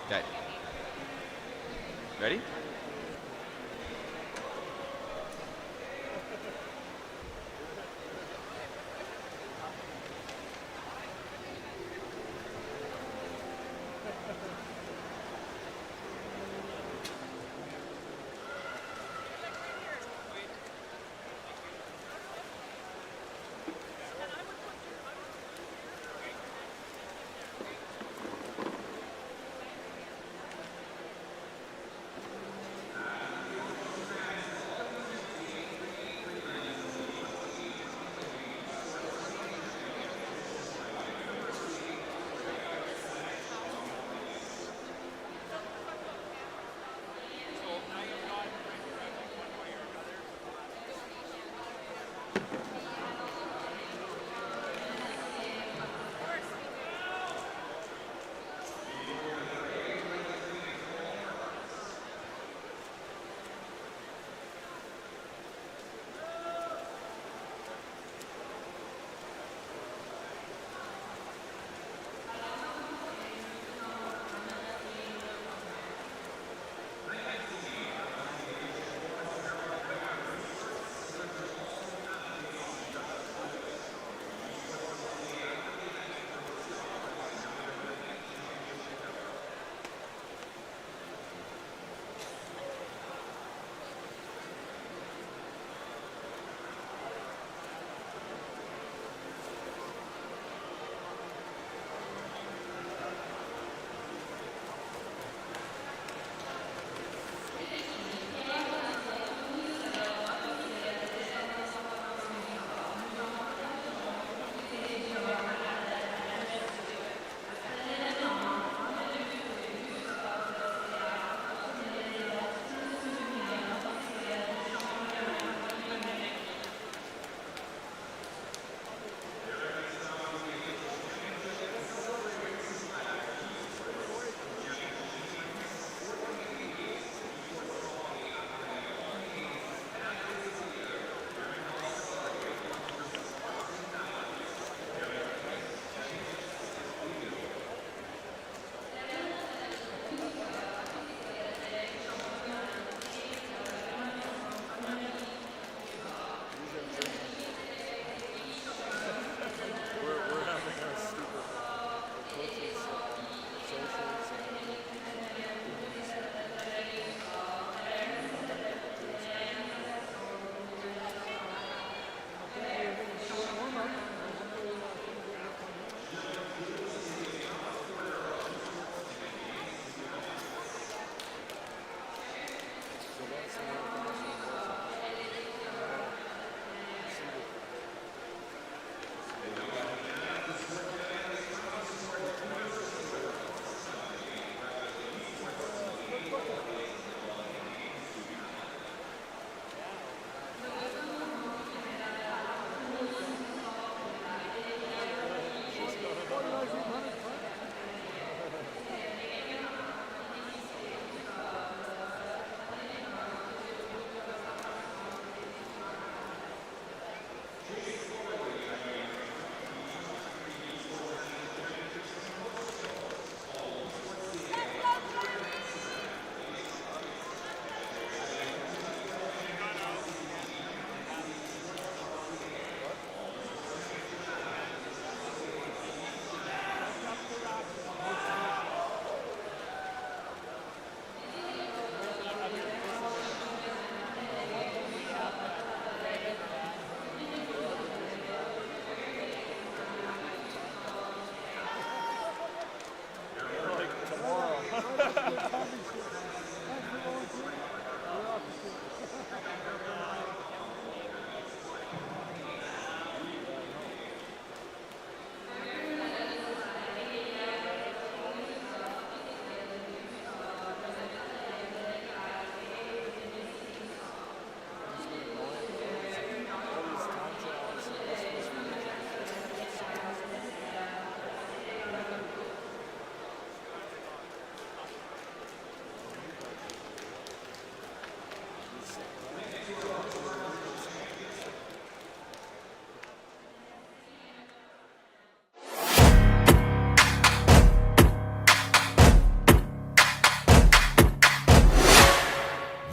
Okay. Ready?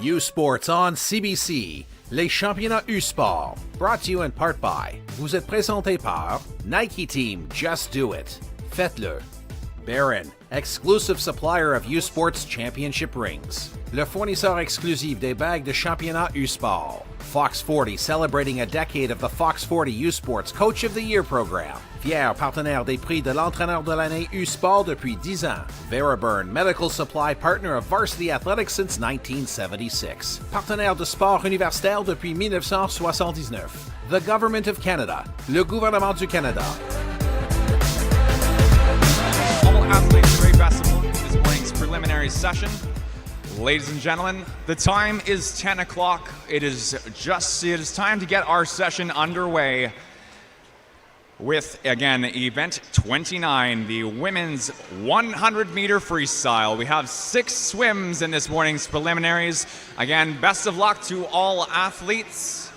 U Sports on CBC, les championnats U Sport, brought to you in part by, vous êtes présenté par Nike Team, Just Do It, faites-le. Barron, exclusive supplier of U Sports Championship rings, le fournisseur exclusif des bagues de championnat U Sport. Fox 40 celebrating a decade of the Fox 40 U Sports Coach of the Year program. Fier partenaire des prix de l'entraîneur de l'année U Sport depuis 10 ans. Veraburn, medical supply partner of varsity athletics since 1976. Partenaire de sport universitaire depuis 1979. The Government of Canada, le gouvernement du Canada. All athletes, very best of luck in this morning's preliminary session. Ladies and gentlemen, the time is 10 o'clock. It is time to get our session underway with, again, event 29, the women's 100-meter freestyle. We have 6 swims in this morning's preliminaries. Again, best of luck to all athletes.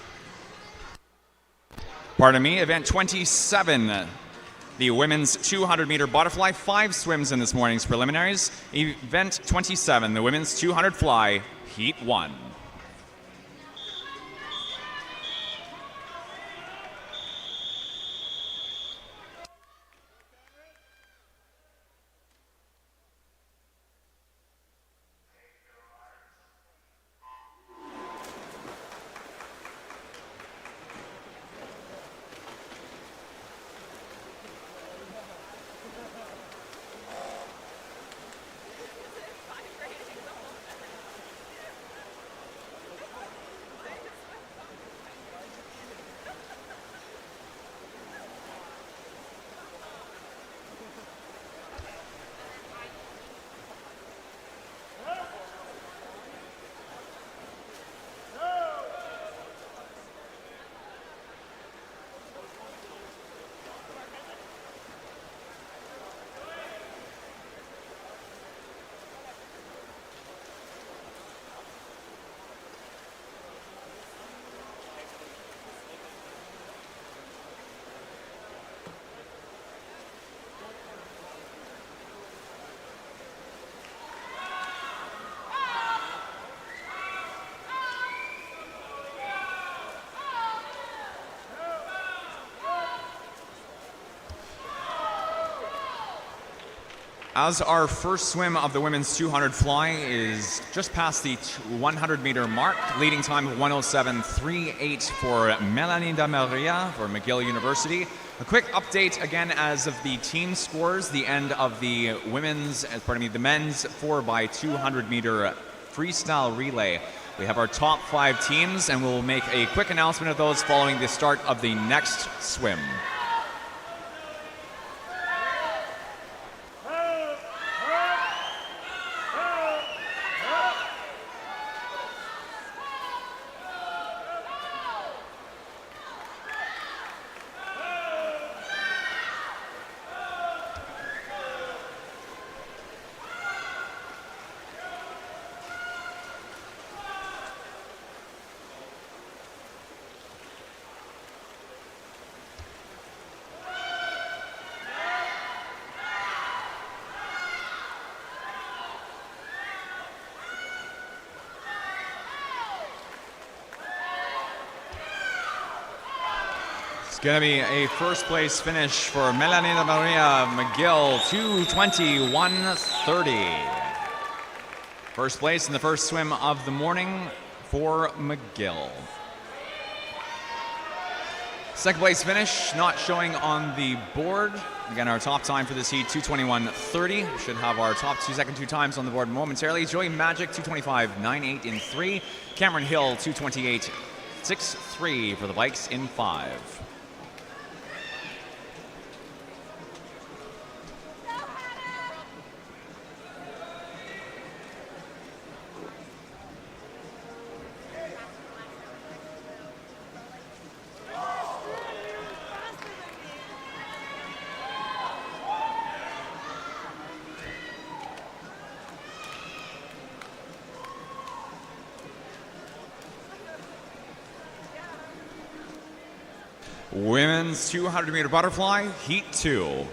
Pardon me, event 27. The women's 200-meter butterfly, 5 swims in this morning's preliminaries. Event 27, the women's 200 fly, heat 1. As our first swim of the women's 200 fly is just past the 100-meter mark, leading time of 1:07.38 for Melanie Damaria for McGill University. A quick update again as of the team scores, the end of the the men's 4x200-meter freestyle relay. We have our top 5 teams, and we'll make a quick announcement of those following the start of the next swim. It's going to be a first place finish for Melanie Maria McGill, 2:21.30. First place in the first swim of the morning for McGill. Second place finish not showing on the board. Again, our top time for this heat, 2:21.30. Should have our top 2 second 2 times on the board momentarily. Joey Magic, 2:25.98 in 3. Cameron Hill, 2:28.63 for the bikes in 5. Women's 200-meter butterfly, heat 2.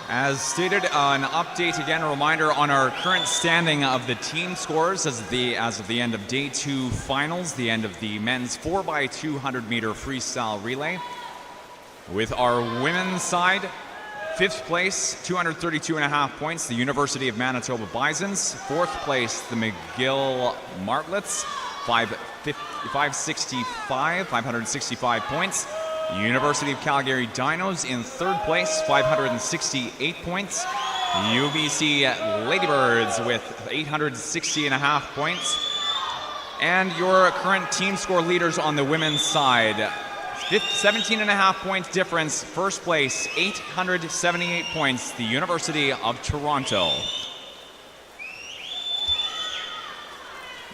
As stated, an update again, a reminder on our current standing of the team scores as of the end of day 2 finals, the end of the men's 4x200 meter freestyle relay. With our women's side, 5th place, 232.5 points, the University of Manitoba Bisons. 4th place, the McGill Martlets, 565 points. University of Calgary Dinos in 3rd place, 568 points. UBC Ladybirds with 860.5 points. And your current team score leaders on the women's side, 17.5 point difference. 1st place, 878 points, the University of Toronto.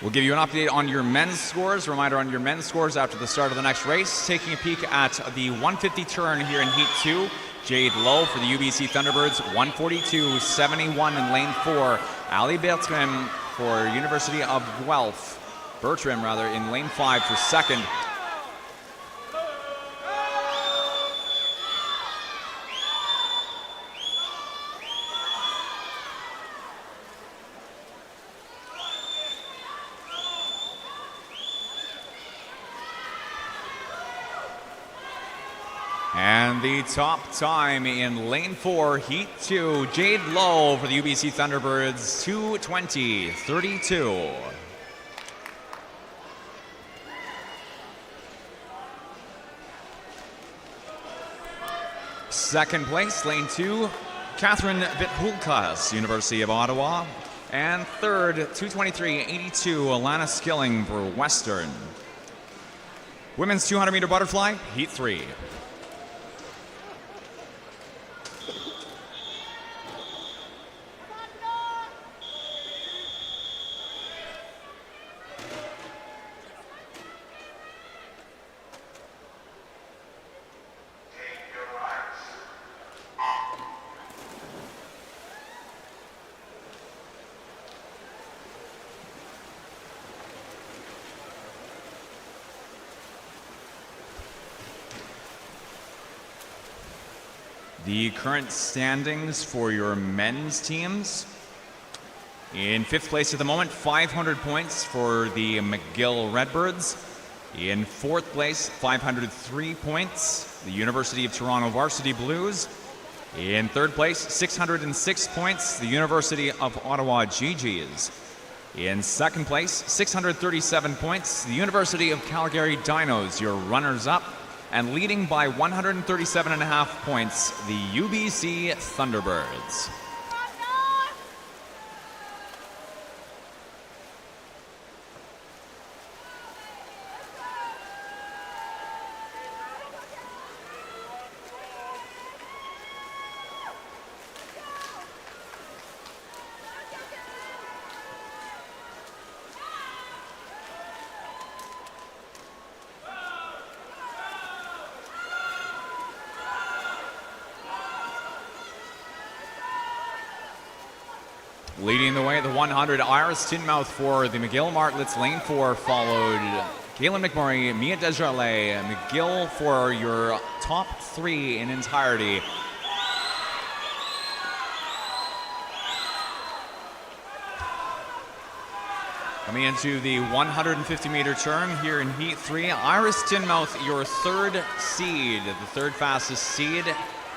We'll give you an update on your men's scores. Reminder on your men's scores after the start of the next race. Taking a peek at the 150 turn here in Heat 2. Jade Lowe for the UBC Thunderbirds, 142.71 in lane 4. Ali Bertram for University of Guelph. Bertram, in lane 5 for 2nd. And the top time in lane 4, Heat 2, Jade Lowe for the UBC Thunderbirds, 2:20.32. Second place, lane 2, Catherine Vithulkas, University of Ottawa. And third, 2:23.82, Alana Skilling for Western. Women's 200 meter butterfly, Heat 3. The current standings for your men's teams. In 5th place at the moment, 500 points for the McGill Redbirds. In 4th place, 503 points, the University of Toronto Varsity Blues. In 3rd place, 606 points, the University of Ottawa GGs. In 2nd place, 637 points, the University of Calgary Dinos, your runners-up. And leading by 137.5 points, the UBC Thunderbirds. Leading the way, the 100, Iris Tinmouth for the McGill Martlets. Lane 4 followed Kaylin McMurray, Mia Desjardins. McGill for your top 3 in entirety. Coming into the 150 meter turn here in Heat 3, Iris Tinmouth, your 3rd seed, the 3rd fastest seed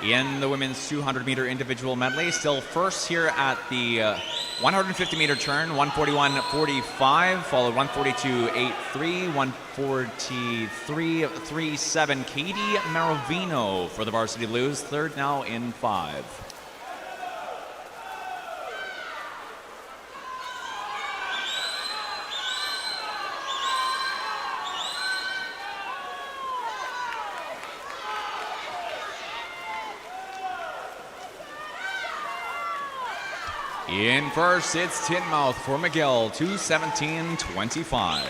in the women's 200 meter individual medley. Still first here at the 150 meter turn, 141.45, followed 142.83, 143.37. Katie Maravino for the Varsity Blues, 3rd now in 5. In first, it's Tinmouth for McGill, 2:17.25.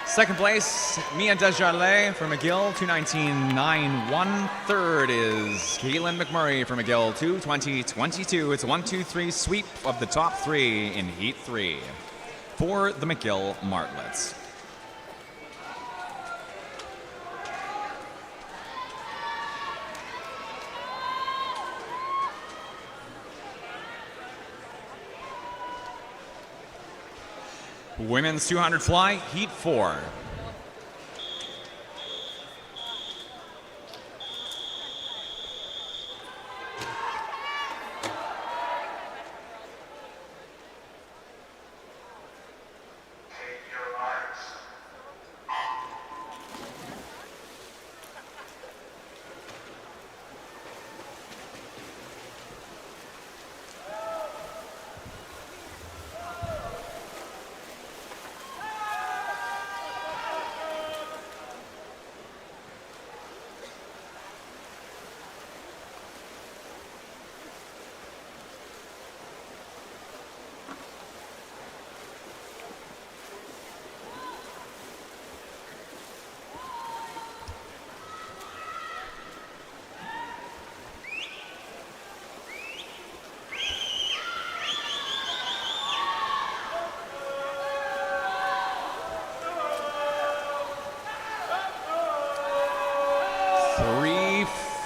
Second place, Mia Desjardins for McGill, 2:19.91. Third is Kaylin McMurray for McGill, 2:20.22. It's a 1-2-3 sweep of the top 3 in Heat 3 for the McGill Martlets. Women's 200 fly, heat 4.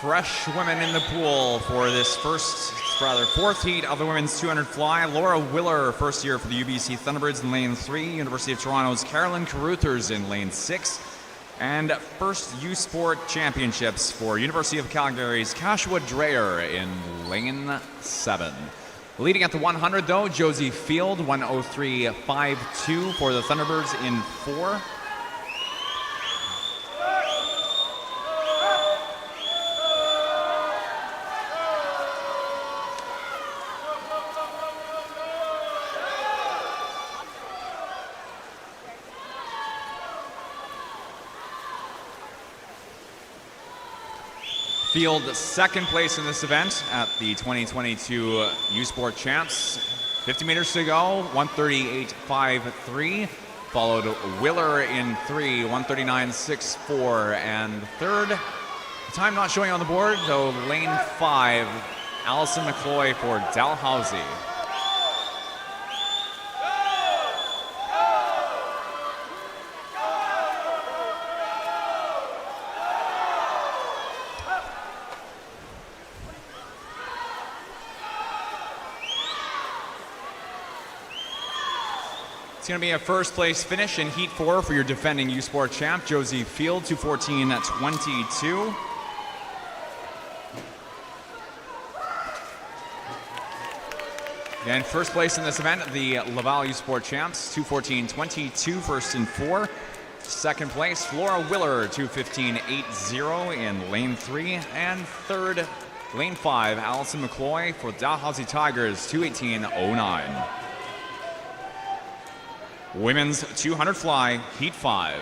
Fresh women in the pool for this fourth heat of the women's 200 fly. Laura Willer, first year for the UBC Thunderbirds in lane 3. University of Toronto's Carolyn Caruthers in lane 6. And first U Sport Championships for University of Calgary's Kashua Dreyer in lane 7. Leading at the 100 though, Josie Field, 1:03.52 for the Thunderbirds in 4. Field second place in this event at the 2022 U Sport Champs. 50 meters to go, 1:38.53. Followed Willer in 3, 1:39.64. And third, time not showing on the board, though lane 5, Allison McCloy for Dalhousie. It's going to be a first place finish in Heat 4 for your defending U Sport champ, Josie Field, 2:14.22. And first place in this event, the Laval U Sport champs, 2:14.22, first in 4. Second place, Laura Willer, 2:15.80 in lane 3. And third, lane 5, Allison McCloy for Dalhousie Tigers, 2:18.09. Women's 200 fly, Heat 5.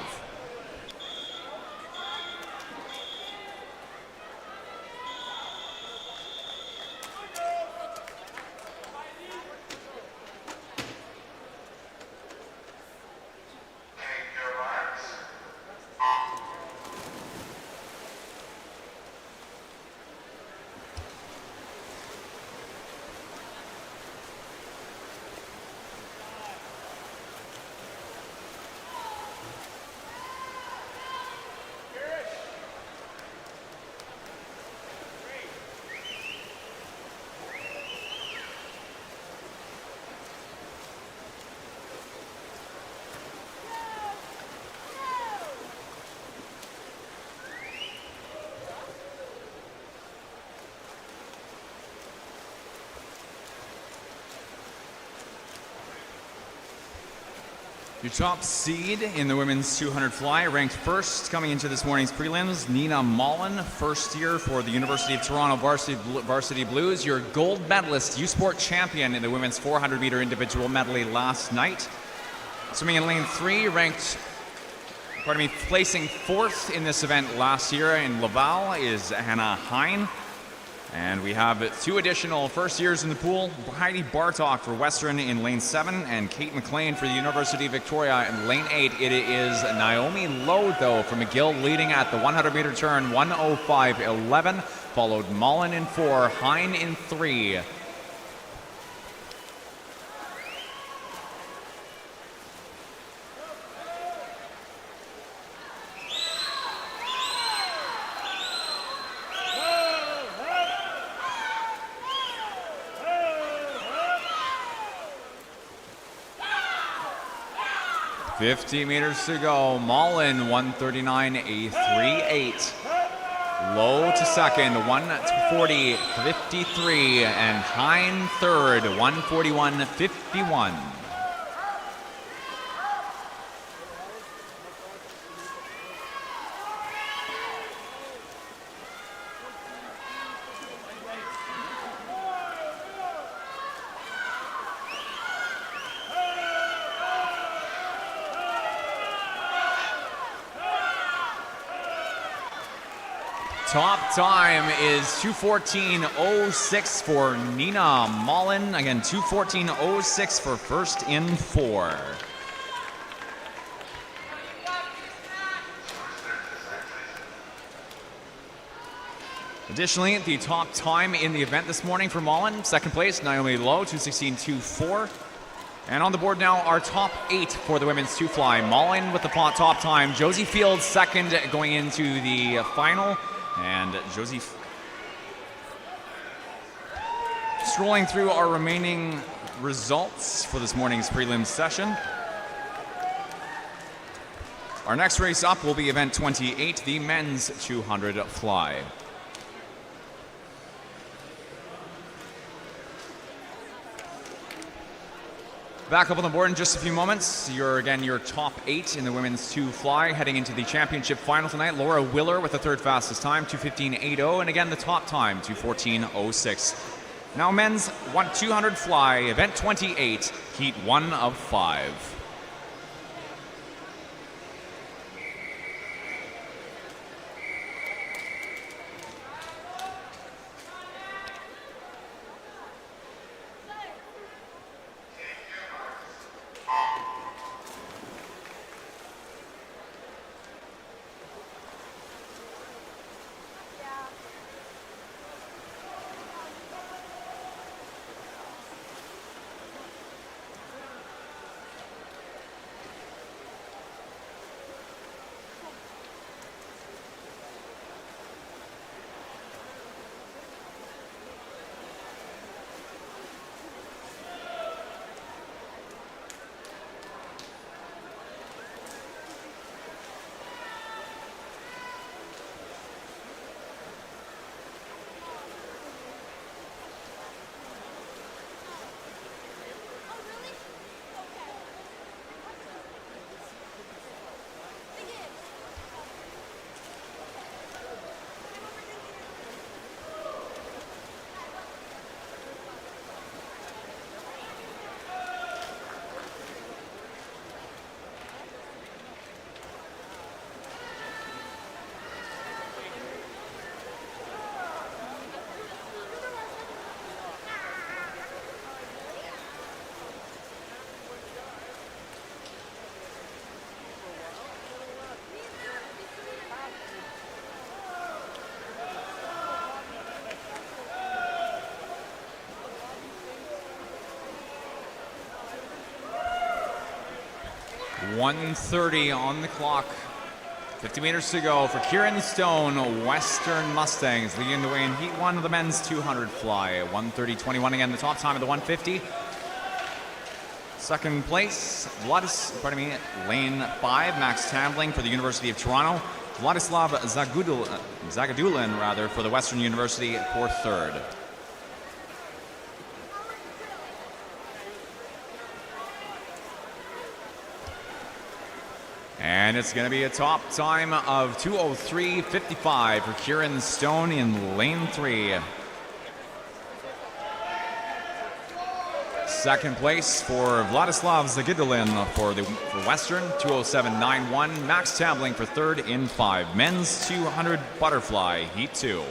Your top seed in the women's 200 fly, ranked first coming into this morning's prelims, Nina Mullen, first year for the University of Toronto Varsity Blues. Your gold medalist, U Sport champion in the women's 400 meter individual medley last night. Swimming in lane 3, placing fourth in this event last year in Laval is Hannah Hine. And we have two additional first years in the pool. Heidi Bartok for Western in lane 7 and Kate McLean for the University of Victoria in lane 8. It is Naomi Lowe, though, from McGill leading at the 100 meter turn, 1:05.11. Followed Mullen in 4, Hine in 3. 50 meters to go. Mullen, 139.38. Low to second, 140.53. And Hine third, 141.51. Top time is 2:14.06 for Nina Mullen. Again, 2:14.06 for first in 4. Additionally, the top time in the event this morning for Mullen, second place, Naomi Lowe, 2:16.24. And on the board now, our top 8 for the women's 2-fly. Mullen with the top time. Josie Fields second going into the final. And Josie, scrolling through our remaining results for this morning's prelim session. Our next race up will be event 28, the men's 200 fly. Back up on the board in just a few moments. Your top 8 in the women's 2-fly heading into the championship final tonight. Laura Willer with the third fastest time, 2:15.80, and again the top time, 2:14.06. Now men's 200 fly, event 28, heat 1 of 5. .130 on the clock. 50 meters to go for Kieran Stone. Western Mustangs leading the way in heat 1 of the men's 200 fly. 1:30.21 again, the top time of the 150. Second place, lane 5, Max Tambling for the University of Toronto. Vladislav Zagadulin for the Western University for third. And it's going to be a top time of 2:03.55 for Kieran Stone in lane 3. Second place for Vladislav Zagidulin for Western, 2:07.91. Max Tambling for third in 5. Men's 200 butterfly, heat 2.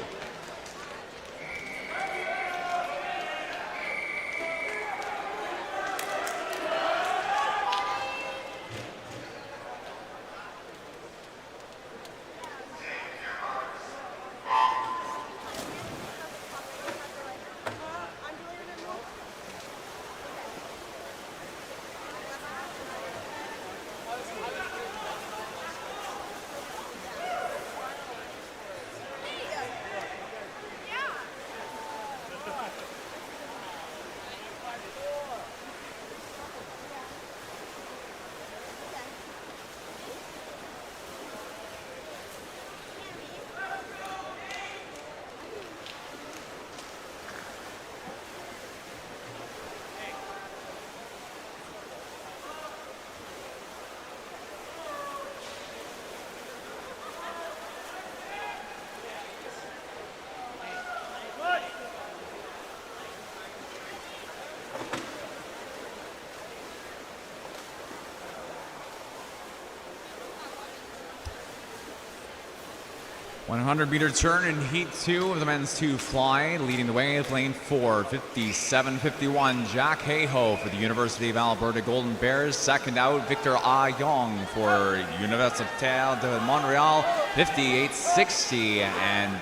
100-meter turn in Heat 2 of the men's 2 fly. Leading the way with lane 4, 57-51, Jack Hayhoe for the University of Alberta Golden Bears. Second out, Victor Ayong for Universitaire de Montréal, 58-60. And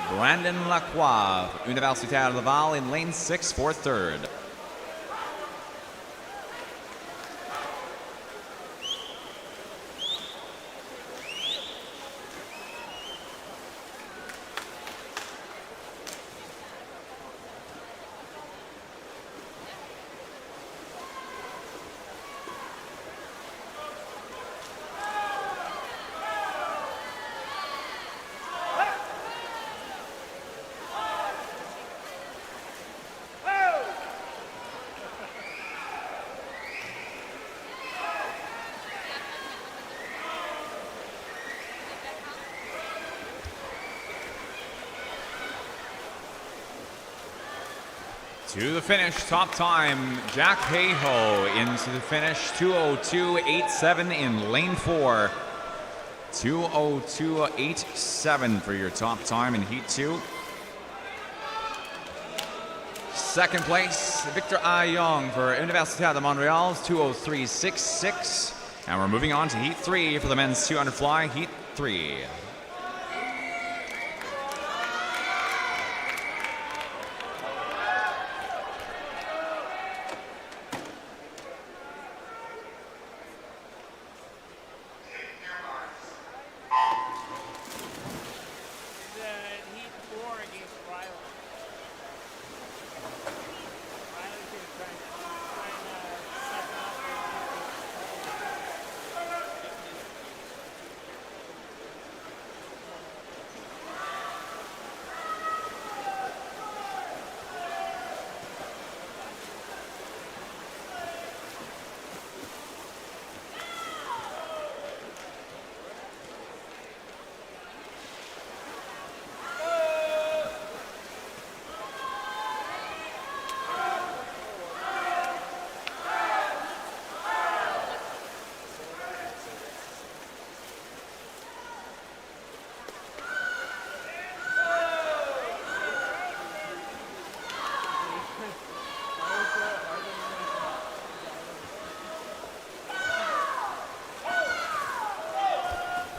Brandon Lacroix, Universitaire Laval in lane 6 for third. To the finish, top time, Jack Hayhoe into the finish, 2:02.87 in lane 4. 2:02.87 for your top time in Heat 2. Second place, Victor Ayong for Universitaire de Montréal, 2:03.66. And we're moving on to Heat 3 for the men's 200 fly, Heat 3.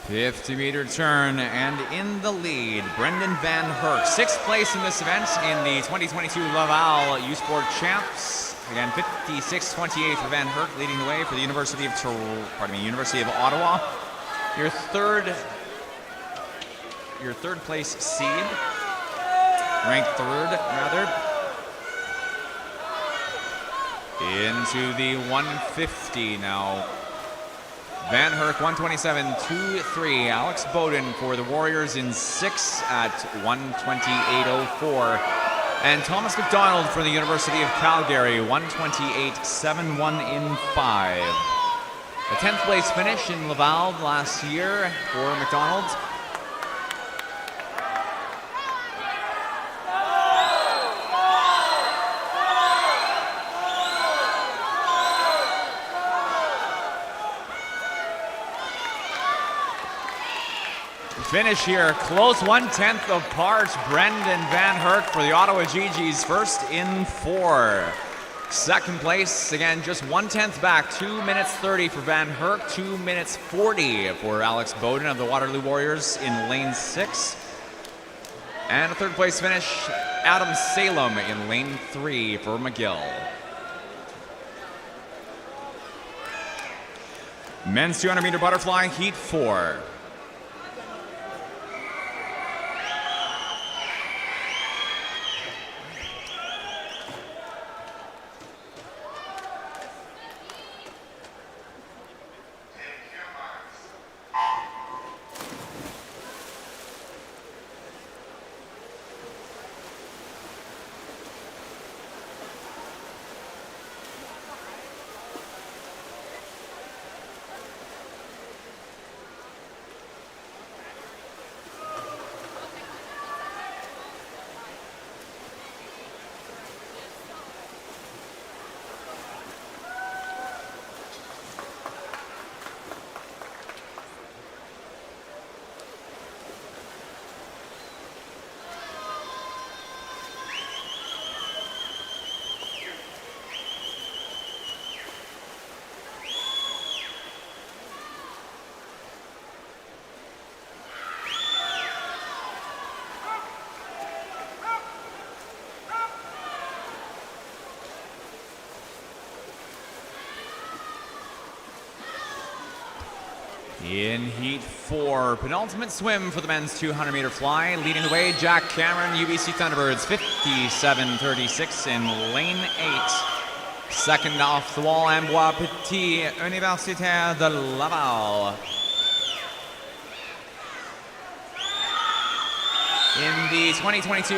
50-meter turn, and in the lead, Brendan Van Herk, 6th place in this event in the 2022 Laval U Sport Champs. Again, 56-28 for Van Herk, leading the way for the University of Ottawa. Your third place seed, ranked third rather, into the 150 now. Van Herk, 127.23. Alex Bowden for the Warriors in 6 at 128.04. And Thomas McDonald for the University of Calgary, 128.71 in 5. A 10th place finish in Laval last year for McDonald. Finish here, close 1/10 apart. Brendan Van Herk for the Ottawa GGs, first in 4. Second place, again, just 1/10 back, 2 minutes 30 for Van Herk, 2 minutes 40 for Alex Bowden of the Waterloo Warriors in lane 6. And a third place finish, Adam Salem in lane 3 for McGill. Men's 200-meter butterfly, Heat 4. In Heat 4, penultimate swim for the men's 200-meter fly. Leading the way, Jack Cameron, UBC Thunderbirds, 57.36 in lane 8. Second off the wall, Amboise Petit, Universitaire de Laval. In the 2022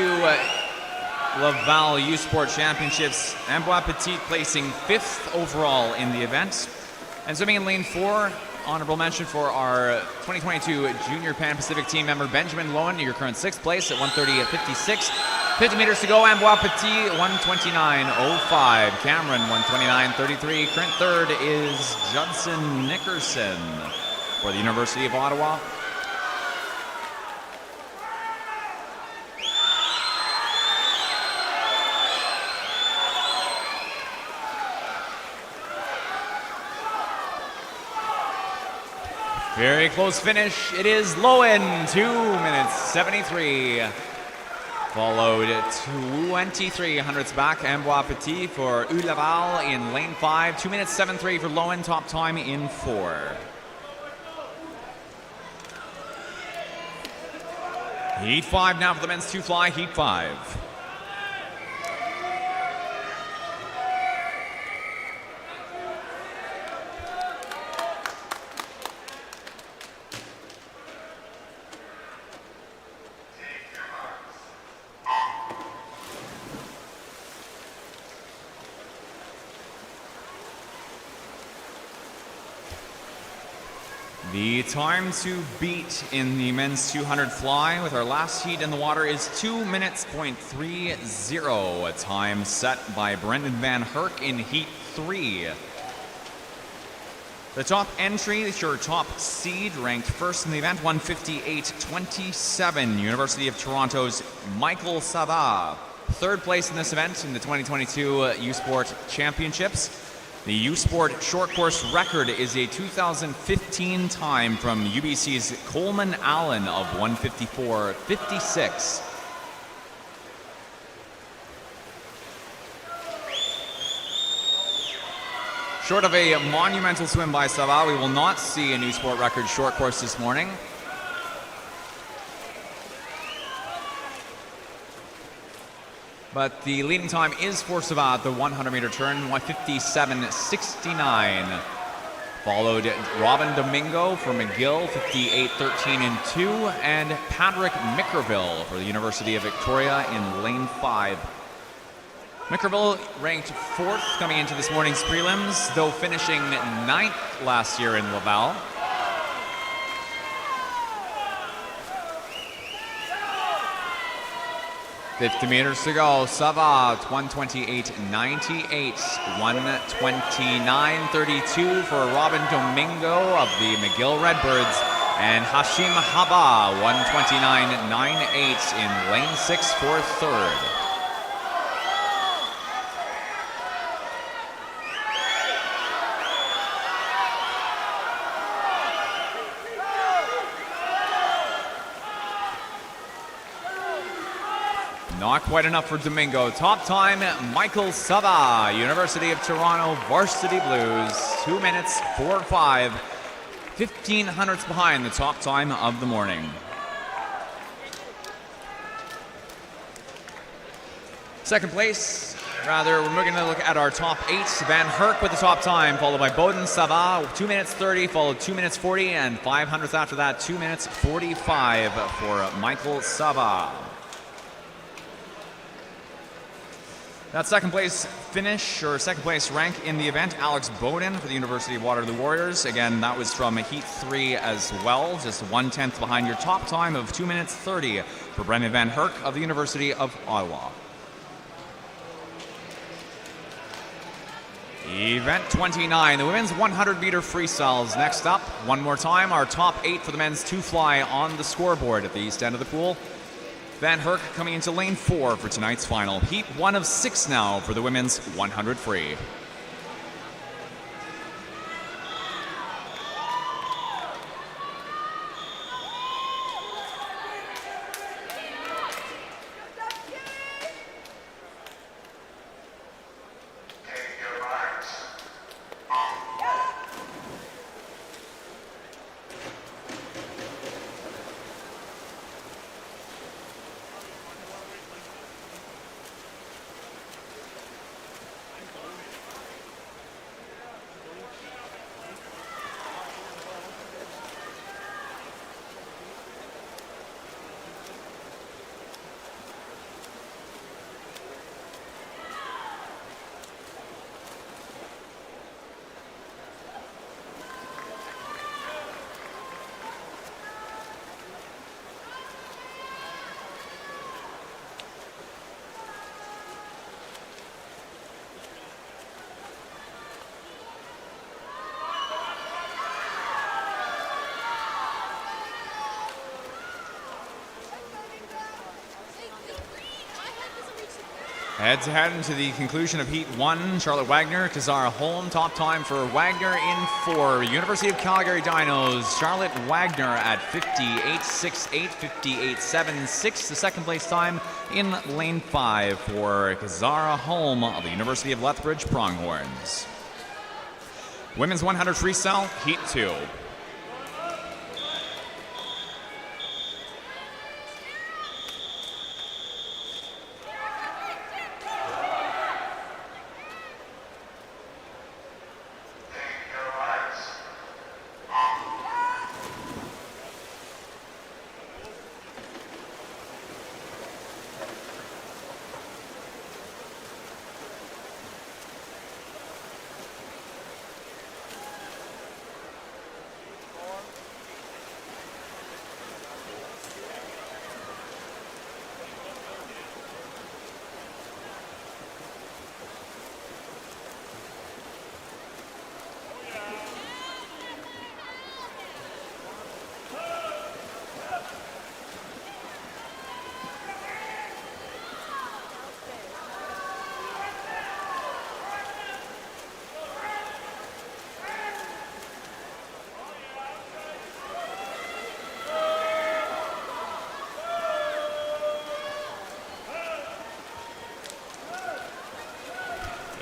Laval Youth Sport Championships, Amboise Petit placing 5th overall in the event. And swimming in lane 4, honorable mention for our 2022 Junior Pan-Pacific team member Benjamin Lowen, your current 6th place at 1:30.56. 50 meters to go, Amboise Petit 1:29.05. Cameron 1:29.33. Current 3rd is Judson Nickerson for the University of Ottawa. Very close finish. It is Lowen, 2:73. Followed 23 hundredths back, Amboise Petit for U Laval in lane 5. 2:73 for Lowen, top time in 4. Heat 5 now for the men's 2 fly, Heat 5. The time to beat in the men's 200 fly with our last heat in the water is 2:30.30, a time set by Brendan Van Herk in Heat 3. The top entry is your top seed, ranked first in the event, 1:58.27, University of Toronto's Michael Sava. Third place in this event in the 2022 U Sport Championships. The U Sport short course record is a 2015 time from UBC's Coleman Allen of 1:54.56. Short of a monumental swim by Sava, we will not see a new sport record short course this morning. But the leading time is for Sava at the 100-meter turn, 1:57.69. Followed Robin Domingo for McGill, 58.13 and 2, and Patrick Mickerville for the University of Victoria in lane 5. Mickerville ranked 4th coming into this morning's prelims, though finishing 9th last year in Laval. $50 meters to go. Sava, 1:28.98, 1:29.32 for Robin Domingo of the McGill Redbirds, and Hashim Haba, 1:29.98 in lane 6 for 3rd. Not quite enough for Domingo. Top time, Michael Sava, University of Toronto Varsity Blues, 2:04.5, 15 hundredths behind the top time of the morning. Second place, rather, we're going to look at our top 8. Van Herk with the top time, followed by Bowden Sava, 2:30, followed 2:40, and 5 hundredths after that, 2:45 for Michael Sava. That second place finish, or second place rank in the event, Alex Bowden for the University of Waterloo Warriors. Again, that was from Heat 3 as well, just 1/10 behind your top time of 2:30 for Brendan Van Herk of the University of Ottawa. Event 29, the women's 100-meter freestyles. Next up, one more time, our top 8 for the men's 2 fly on the scoreboard at the east end of the pool. Van Herk coming into lane 4 for tonight's final. Heat 1 of 6 now for the women's 100 free. Head to head into the conclusion of Heat 1. Charlotte Wagner, Kazara Holm. Top time for Wagner in 4. University of Calgary Dinos. Charlotte Wagner at 58.68, 58.76. The second place time in lane 5 for Kazara Holm of the University of Lethbridge Pronghorns. Women's 100 freestyle, Heat 2.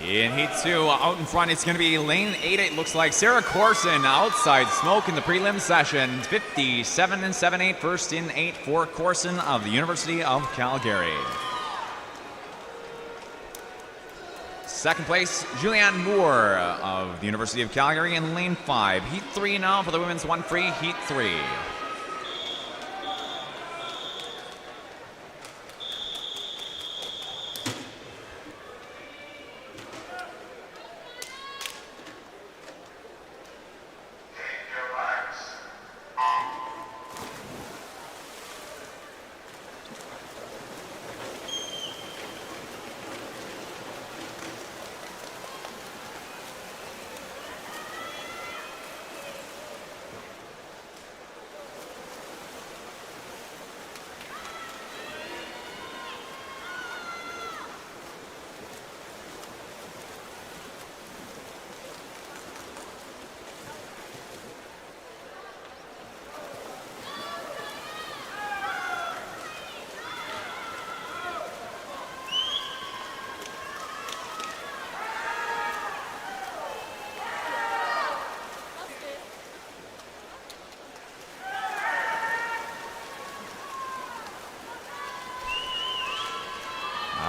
In Heat 2, out in front, it's going to be lane 8, it looks like. Sarah Corson outside smoke in the prelim session. 57.78, first in 8 for Corson of the University of Calgary. Second place, Julianne Moore of the University of Calgary in lane 5. Heat 3 now for the women's 1 free, Heat 3.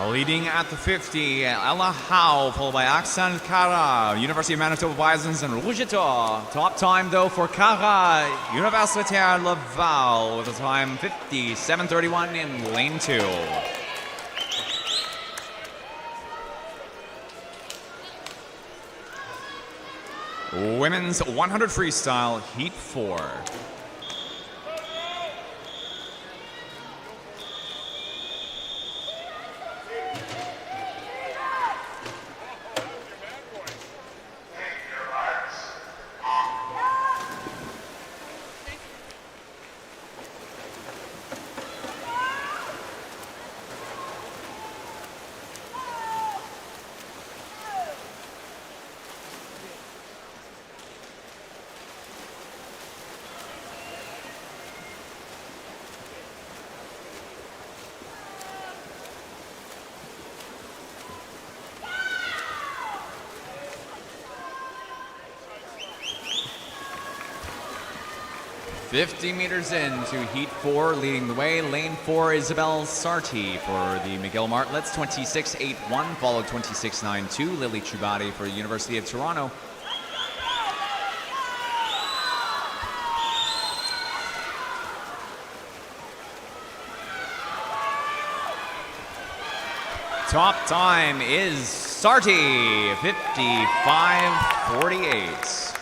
Leading at the 50, Ella Howe, followed by Aksan Kara, University of Manitoba Bisons, and Rougetot. Top time, though, for Kara, Universitaire Laval, with a time 57.31 in lane 2. Women's 100 freestyle, Heat 4. $50 meters into Heat 4, leading the way. Lane 4, Isabel Sarti for the McGill Martlets, 26.81, followed 26.92. Lily Chubati for the University of Toronto. Top time is Sarti, 55.48.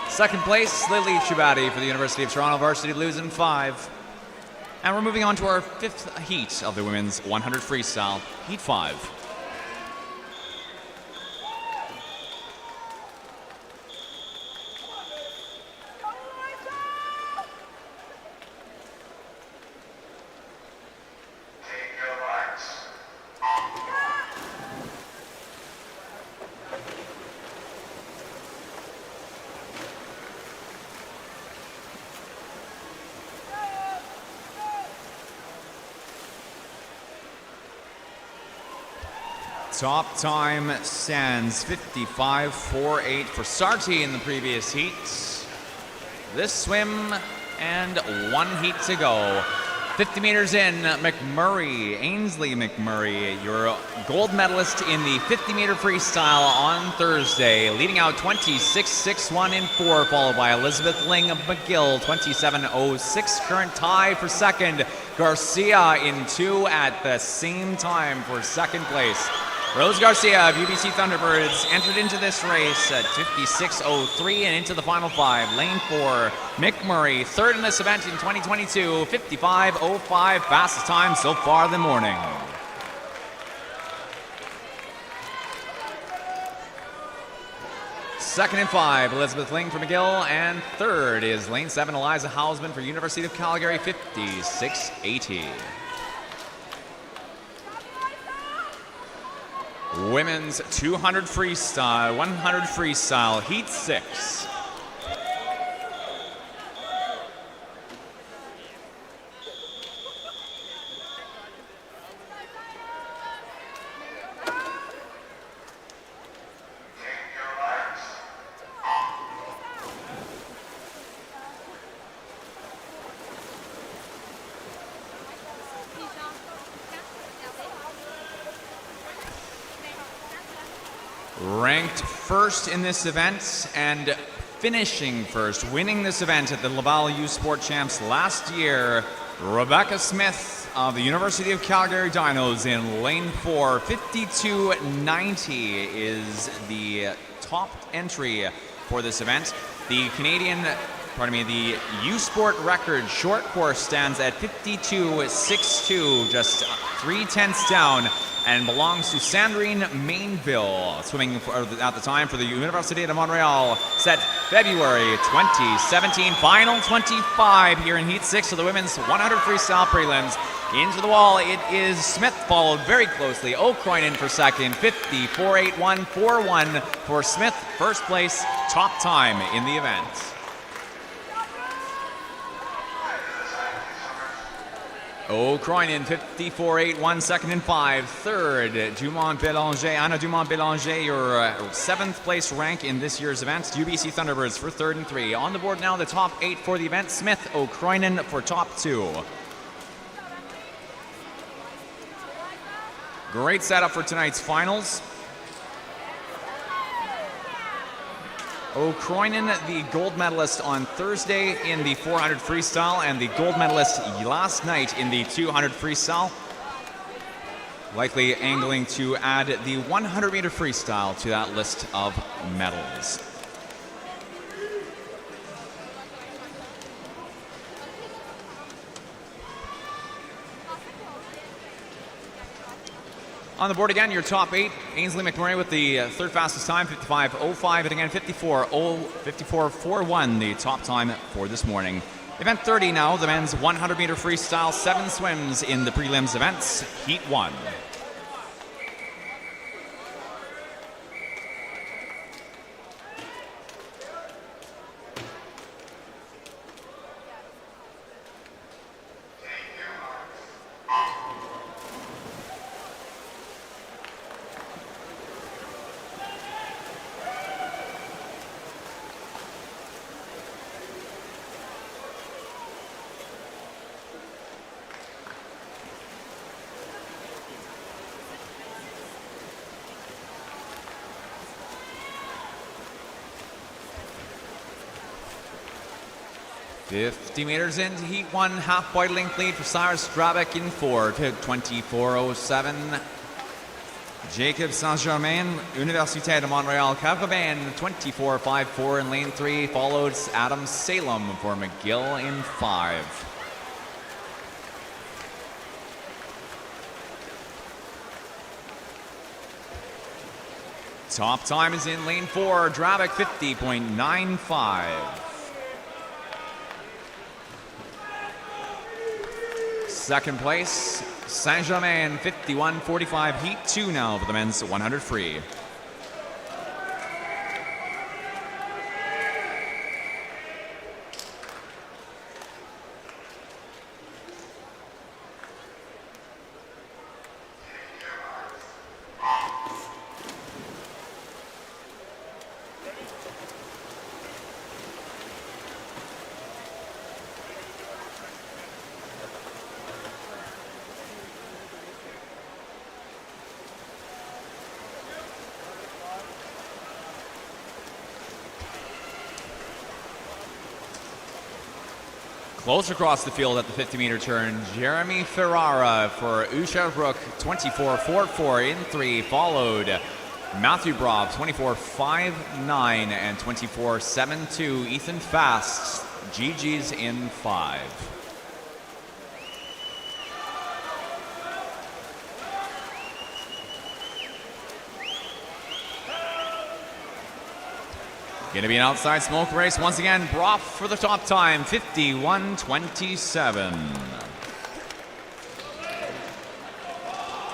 Second place, Lily Chubati for the University of Toronto, varsity blues in 5. And we're moving on to our 5th heat of the women's 100 freestyle, Heat 5. Top time stands 55.48 for Sarti in the previous heat. This swim and one heat to go. 50 meters in, Ainsley McMurray, your gold medalist in the 50-meter freestyle on Thursday, leading out 26.61 in 4, followed by Elizabeth Ling of McGill, 27.06. Current tie for second. Garcia in 2 at the same time for second place. Rose Garcia of UBC Thunderbirds entered into this race at 56.03 and into the final 5. Lane 4, McMurray, third in this event in 2022, 55.05, fastest time so far in the morning. Second and 5, Elizabeth Ling for McGill, and third is lane 7, Eliza Hausman for University of Calgary, 56.80. Women's 200 freestyle, 100 freestyle, heat 6. Ranked first in this event and finishing first, winning this event at the Laval U Sport Champs last year, Rebecca Smith of the University of Calgary Dinos in lane 4. 52.90 is the top entry for this event. The the U Sport record short course stands at 52.62, just 3/10 down, and belongs to Sandrine Mainville, swimming at the time for the Université de Montréal, set February 2017. Final 25 here in Heat 6 of the women's 100 freestyle prelims. Into the wall, it is Smith, followed very closely. O'Croinin for second, 54.8141 for Smith, first place, top time in the event. O'Croinin, 54.81, second and 5. Third, Anna Dumont-Bélanger, your 7th place rank in this year's event. UBC Thunderbirds for third and 3. On the board now, the top 8 for the event. Smith, O'Croinin for top 2. Great setup for tonight's finals. O'Croinin, the gold medalist on Thursday in the 400 freestyle and the gold medalist last night in the 200 freestyle. Likely angling to add the 100-meter freestyle to that list of medals. On the board again, your top 8. Ainsley McMurray with the third fastest time, 55.05, and again 54.41, the top time for this morning. Event 30 now, the men's 100-meter freestyle, 7 swims in the prelims events, Heat 1. $50 meters into Heat 1, half-point length lead for Sarah Strabek in 4 to 24.07. Jacob Saint-Germain, Université de Montréal, Cap-Robin, 24.54 in lane 3, followed Adam Salem for McGill in 5. Top time is in lane 4, Drabek 50.95. Second place, Saint-Germain, 51.45. Heat 2 now for the men's 100 free. Close across the field at the 50-meter turn, Jeremy Ferrara for Usherbrook, 24.44 in 3, followed Matthew Brobb, 24.59 and 24.72. Ethan Fast, GG's in 5. Going to be an outside smoke race once again. Broff for the top time, 51.27.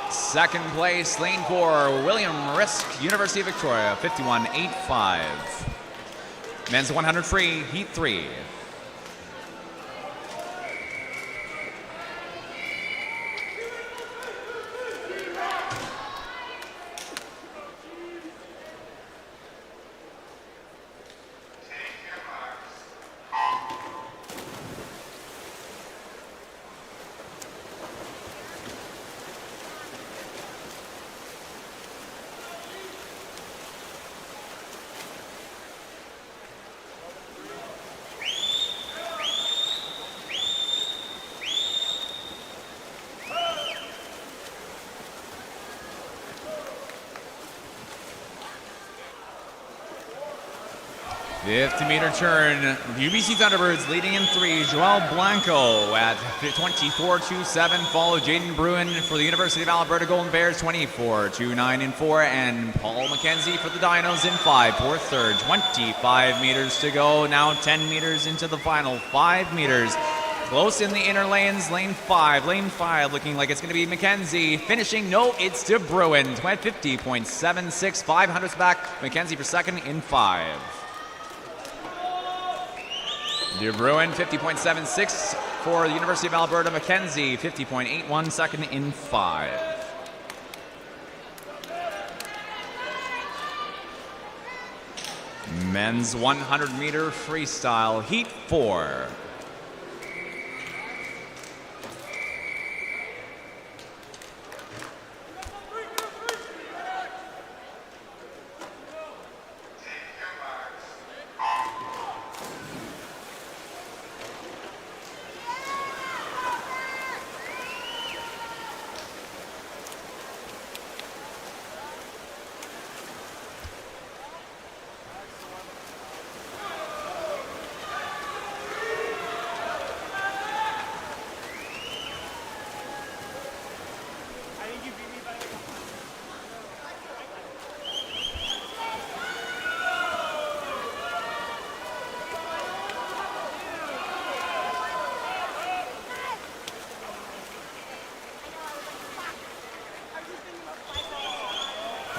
Second place, lane 4, William Risk, University of Victoria, 51.85. Men's 100 free, heat 3. The 50-meter turn, UBC Thunderbirds leading in 3. Joel Blanco at 24.27, followed Jaden Bruin for the University of Alberta Golden Bears, 24.29 in 4, and Paul McKenzie for the Dinos in 5 for third. 25 meters to go, now 10 meters into the final 5 meters. Close in the inner lanes, lane 5 looking like it's going to be McKenzie. Finishing, no, it's to Bruin, 50.76, 500s back. McKenzie for second in 5. De Bruin, 50.76 for the University of Alberta. McKenzie, 50.81, second in 5. Men's 100-meter freestyle, heat 4.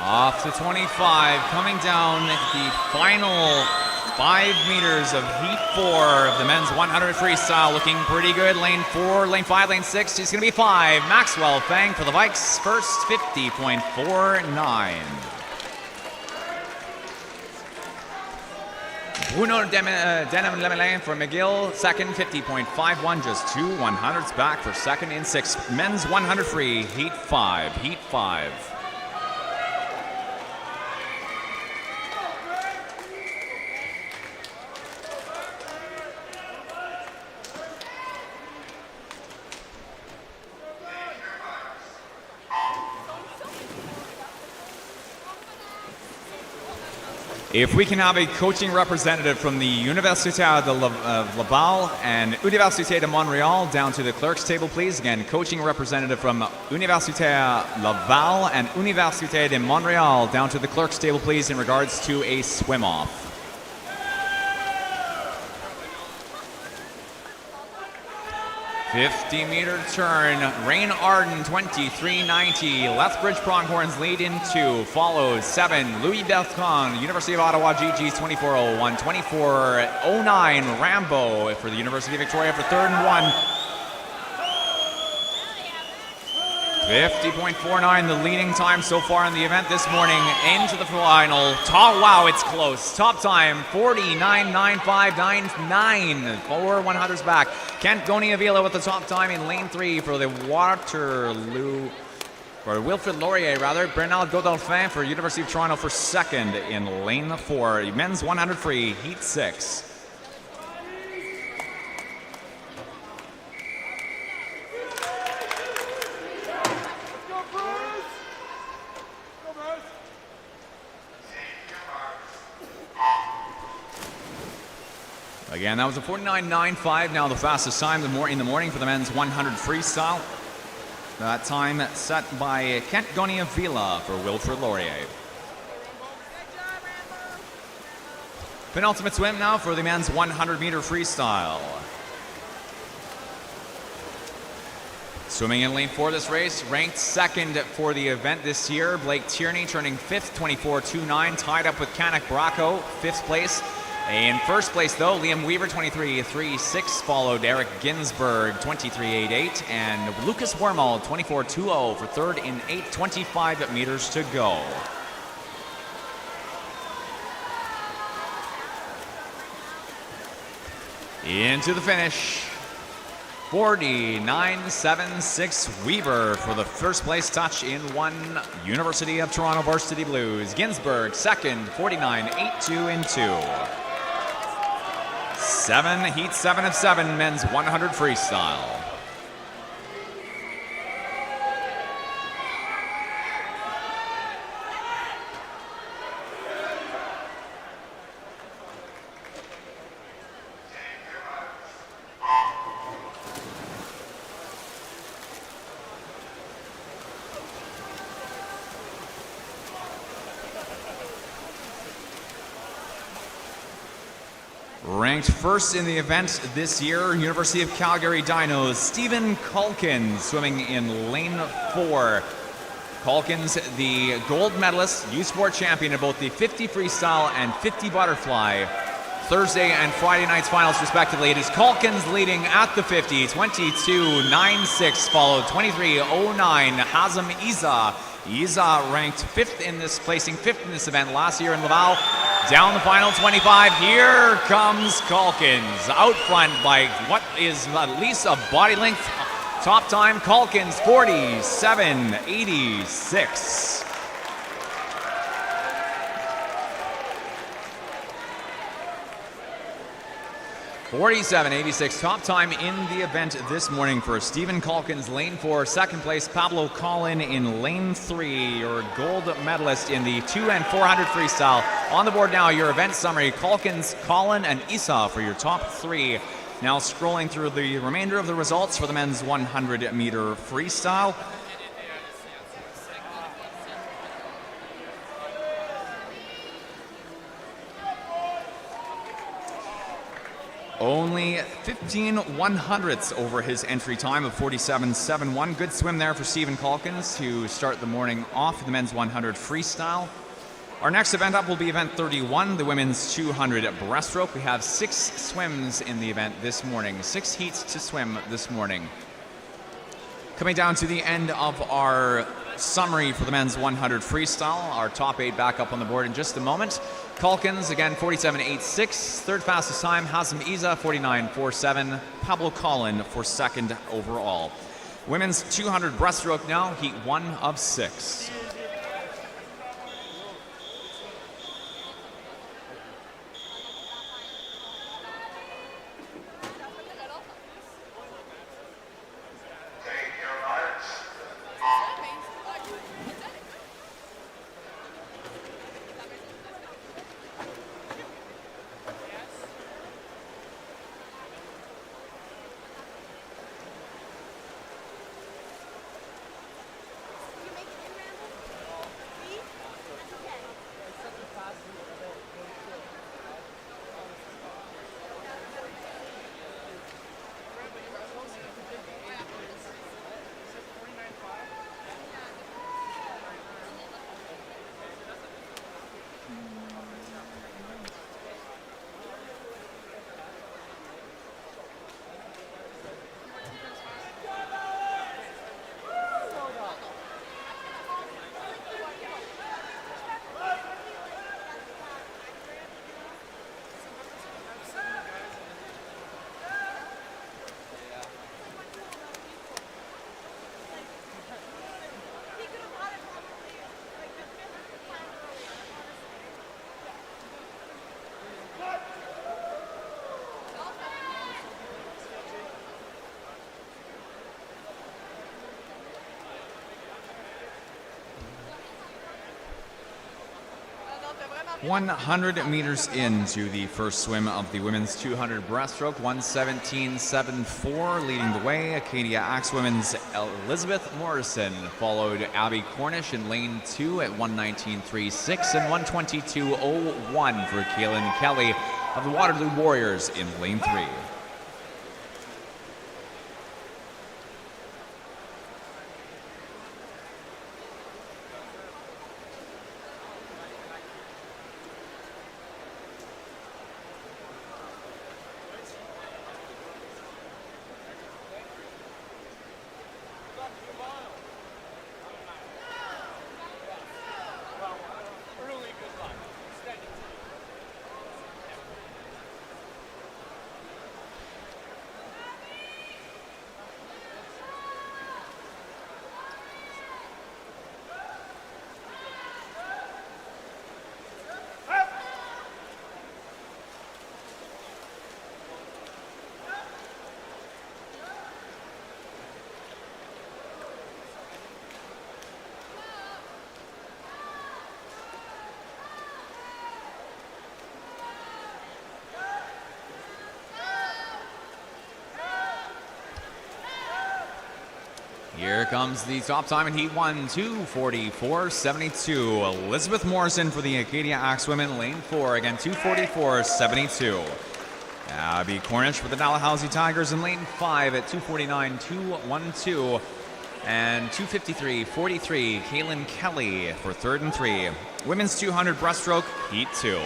Off to 25, coming down the final 5 meters of heat 4 of the men's 100 freestyle, looking pretty good. Lane 4, lane 5, lane 6, he's going to be 5. Maxwell Fang for the Vikes, first, 50.49. Bruno Denim-Lemelin for McGill, second, 50.51, just 2 100s back for second in 6. Men's 100 free, heat 5, heat 5. If we can have a coaching representative from the Université de Laval and Université de Montréal down to the clerk's table, please. Again, coaching representative from Université Laval and Université de Montréal down to the clerk's table, please, in regards to a swim-off. '50-meter turn, Rain Arden, 23.90. Lethbridge Pronghorns lead in 2, followed 7, Louis Bertrand, University of Ottawa, GG's 24.01. 24.09, Rambo for the University of Victoria for third and 1. 50.49, the leading time so far in the event this morning. Into the final. Wow, it's close. Top time, 49.95.99. 4 100s back. Kent Goni-Avila with the top time in lane 3 for the Waterloo, or Wilfrid Laurier rather. Bernard Godolphin for University of Toronto for second in lane 4. Men's 100 free, heat 6. Again, that was a 49.95. Now the fastest time in the morning for the men's 100 freestyle. That time set by Kent Gonia-Vila for Wilfred Laurier. Penultimate swim now for the men's 100-meter freestyle. Swimming in lane 4 this race, ranked second for the event this year, Blake Tierney turning 5th, 24.29, tied up with Kanak Bracco, 5th place. In first place, though, Liam Weaver, 23.36, followed Eric Ginsberg, 23.88, and Lucas Wormald, 24.20 for third in 8.25 meters to go. Into the finish, 49.76 Weaver for the first place touch in one. University of Toronto Varsity Blues. Ginsberg second, 49.82 in 2. Heat 7 of 7 men's 100 freestyle. Ranked first in the event this year, University of Calgary Dinos, Stephen Calkins, swimming in lane 4. Calkins, the gold medalist, U-Sport champion of both the 50 freestyle and 50 butterfly. Thursday and Friday night's finals, respectively. It is Calkins leading at the 50, 22.96, followed 23.09, Hazem Isa. Isa ranked 5th in this, placing 5th in this event last year in Laval. Down the final 25, here comes Calkins. Out front by what is at least a body length. Top time, Calkins, 47.86. 47.86, top time in the event this morning for Stephen Calkins, lane 4. Second place, Pablo Collin in lane 3, your gold medalist in the 2 and 400 freestyle. On the board now, your event summary, Calkins, Collin, and Isa for your top 3. Now scrolling through the remainder of the results for the men's 100-meter freestyle. Only 15/100ths over his entry time of 47.71. Good swim there for Stephen Calkins to start the morning off the men's 100 freestyle. Our next event up will be event 31, the women's 200 breaststroke. We have 6 swims in the event this morning, 6 heats to swim this morning. Coming down to the end of our summary for the men's 100 freestyle. Our top 8 back up on the board in just a moment. Calkins, again, 47.86. Third fastest time, Hazem Isa, 49.47. Pablo Collin for second overall. Women's 200 breaststroke now, heat 1 of 6. 100 meters into the first swim of the women's 200 breaststroke, 1:17.74 leading the way. Acadia Axe Women's Elizabeth Morrison followed Abby Cornish in lane 2 at 1:19.36 and 1:22.01 for Kaylin Kelly of the Waterloo Warriors in lane 3. Here comes the top time in Heat 1, 2:44.72. Elizabeth Morrison for the Acadia Axe Women, lane 4, again 2:44.72. Abby Cornish for the Dalhousie Tigers in lane 5 at 2:49.212. And 2:53.43, Kaylin Kelly for 3rd and 3. Women's 200 breaststroke, Heat 2.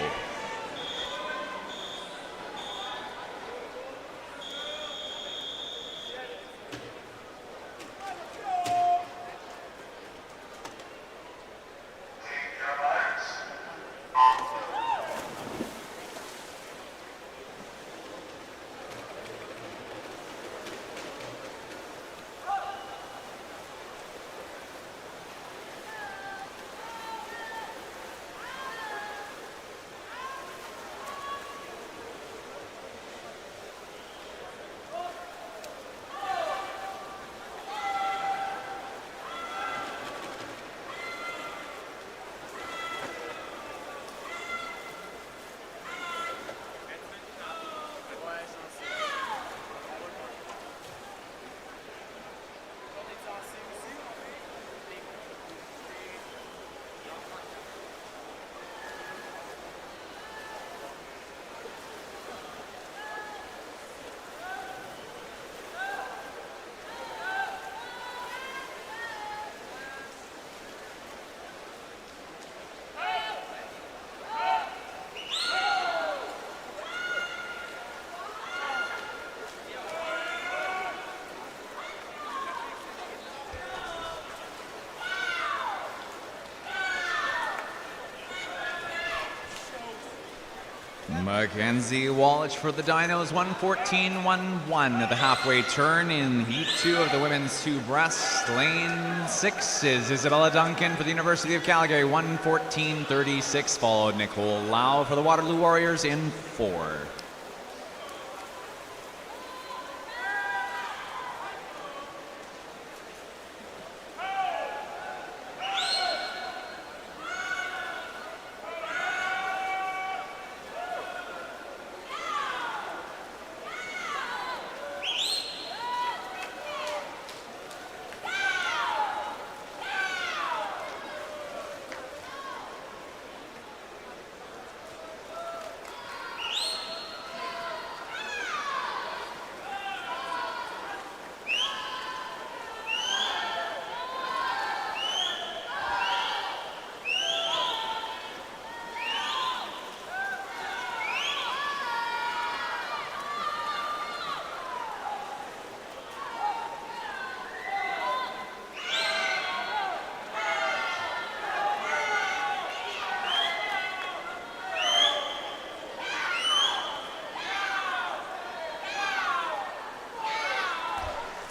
Mackenzie Wallich for the Dinos, 1:14.11 at the halfway turn in Heat 2 of the women's 2 breast. Lane 6 is Isabella Duncan for the University of Calgary, 1:14.36, followed Nicole Lau for the Waterloo Warriors in 4.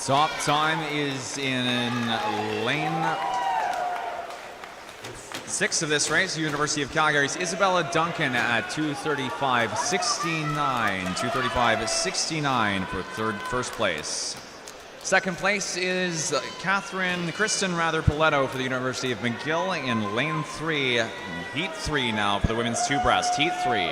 Top time is in lane 6 of this race. University of Calgary's Isabella Duncan at 2:35.69. 2:35.69 for first place. Second place is Kristen Paletto for the University of McGill in lane 3. Heat 3 now for the women's 2 breast. Heat 3.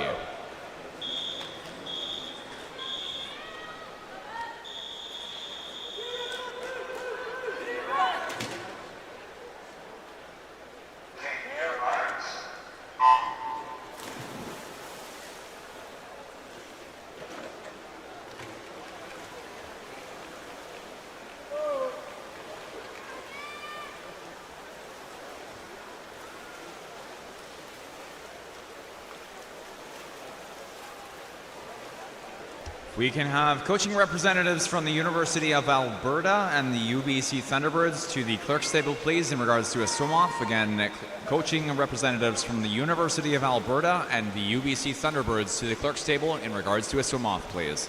We can have coaching representatives from the University of Alberta and the UBC Thunderbirds to the clerk's table, please, in regards to a swim-off. Again, coaching representatives from the University of Alberta and the UBC Thunderbirds to the clerk's table in regards to a swim-off, please.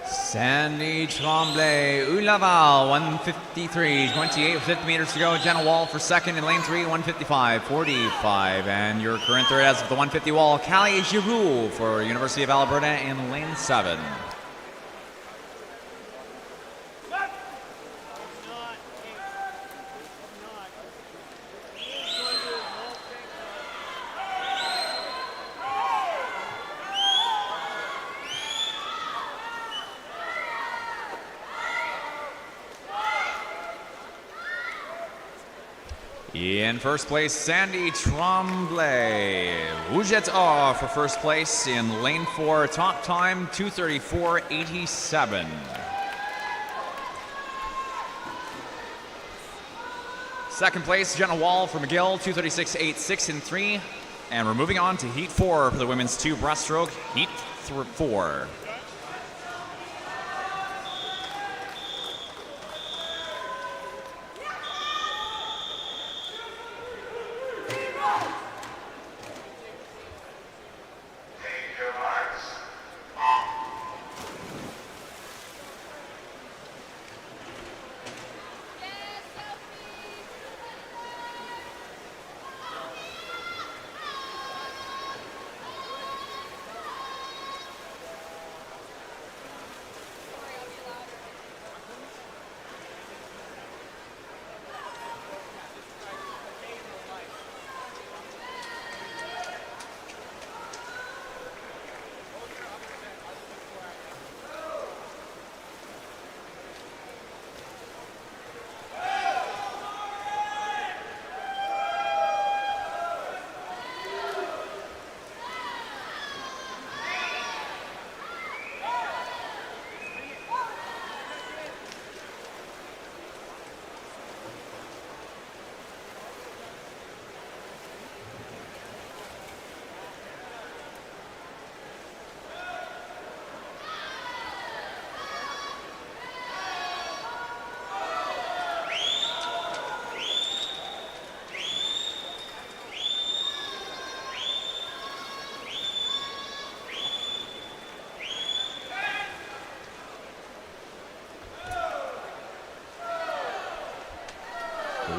Sandy Tremblay, Laval, 153, 28 with 50 meters to go. Jenna Wall for second in lane 3, 155.45. And your current third as of the 150 wall, Callie Giroux for University of Alberta in lane 7. In first place, Sandy Tremblay. Rouget R for first place in lane 4. Top time, 2:34.87. Second place, Jenna Wall for McGill, 2:36.86 in 3. And we're moving on to Heat 4 for the women's 2 breaststroke. Heat 4.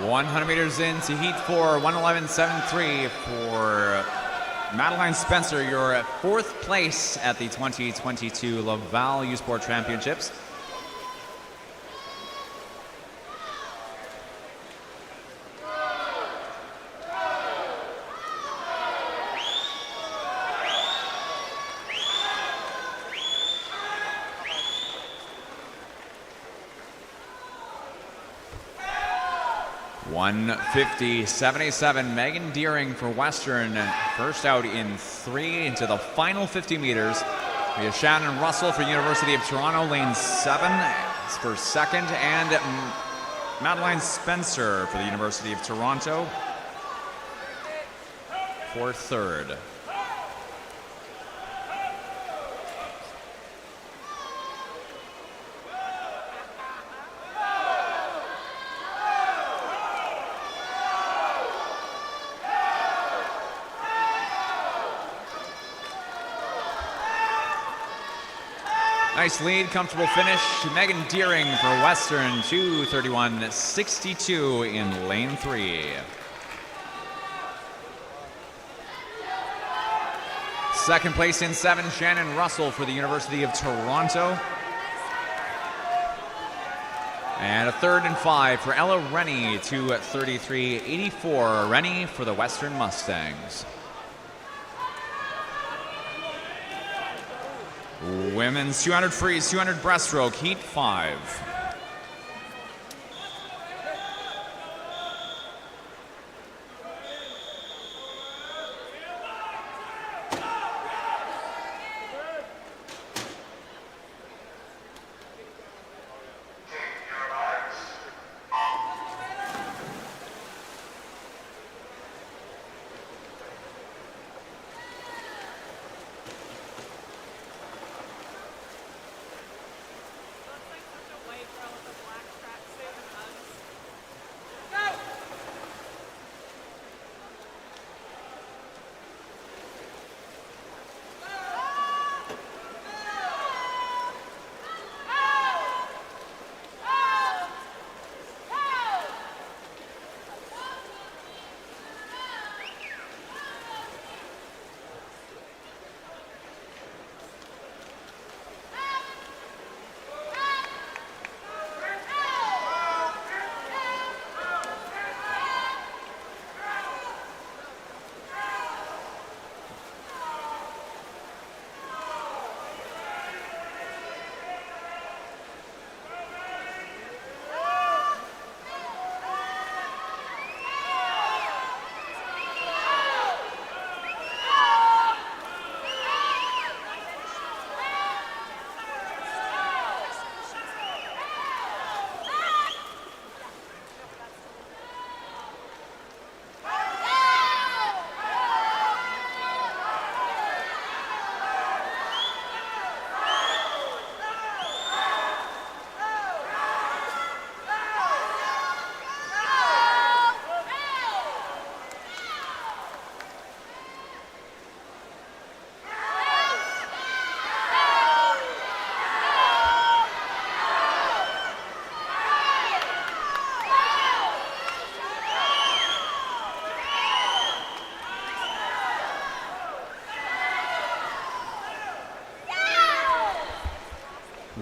100 meters into heat 4, 1:11.73 for Madeline Spencer, your fourth place at the 2022 Laval U Sport Championships. (1:50.77). Megan Deering for Western, first out in 3 into the final 50 meters. We have Shannon Russell for University of Toronto, lane 7 for second, and Madeline Spencer for the University of Toronto for third. Nice lead, comfortable finish. Megan Deering for Western, 2:31.62 in lane 3. Second place in 7, Shannon Russell for the University of Toronto. And a third and 5 for Ella Rennie, 2:33.84. Rennie for the Western Mustangs. Women's 200 freeze, 200 breaststroke, heat 5.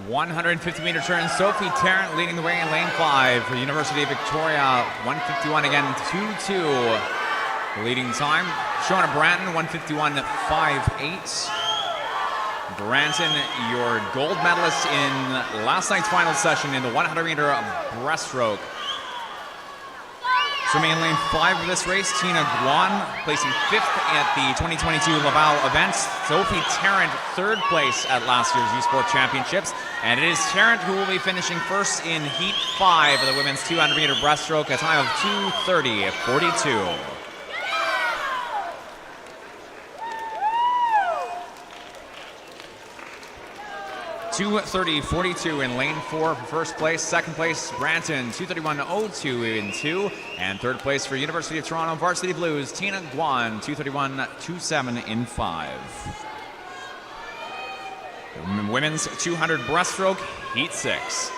(150-meter turn). Sophie Tarrant leading the way in lane 5 for University of Victoria. 1:51 again, 2:2 leading time. Shona Branton, 1:51.58. Branton, your gold medalist in last night's final session in the 100-meter breaststroke. Swimming in lane 5 of this race, Tina Guan placing 5th at the 2022 Laval events. Sophie Tarrant, 3rd place at last year's U Sport Championships. And it is Tarrant who will be finishing first in heat 5 of the women's 200-meter breaststroke, a time of 2:30.42. 2:30.42 in lane 4 for first place. Second place, Branton, 2:31.02 in 2. And third place for University of Toronto Varsity Blues, Tina Guan, 2:31.27 in 5. Women's 200 breaststroke, heat 6.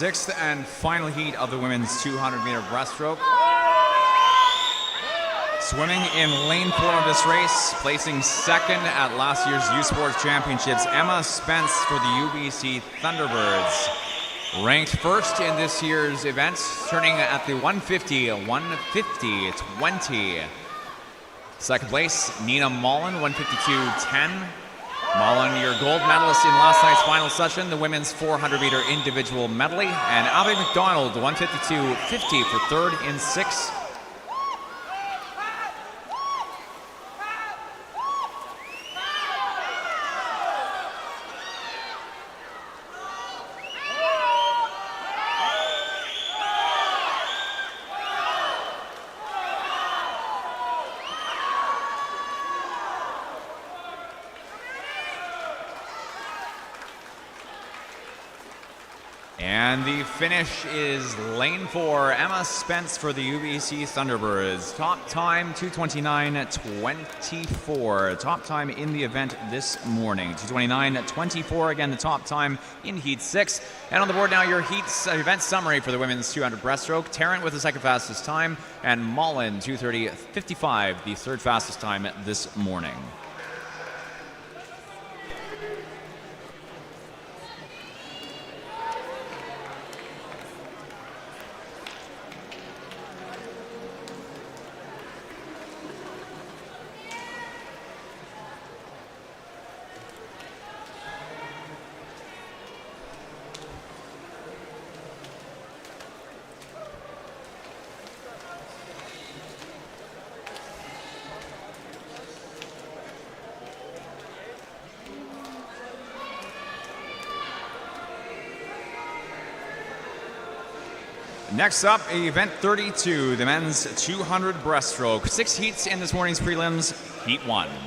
sixth and final heat of the women's 200-meter breaststroke. Swimming in lane 4 of this race, placing second at last year's U Sports Championships, Emma Spence for the UBC Thunderbirds. Ranked first in this year's event, turning at the 150-20. Second place, Nina Mullen, 152.10. Mullen, your gold medalist in last night's final session, the women's 400-meter individual medley, and Abby McDonald, 152.50 for third in 6. And the finish is lane 4, Emma Spence for the UBC Thunderbirds. Top time, 2:29.24. Top time in the event this morning. 2:29.24, again, the top time in Heat 6. And on the board now, your event summary for the women's 200 breaststroke. Tarrant with the second fastest time, and Mullen, 2:30.55, the third fastest time this morning. Next up, event 32, the men's 200 breaststroke. 6 heats in this morning's prelims, heat 1. –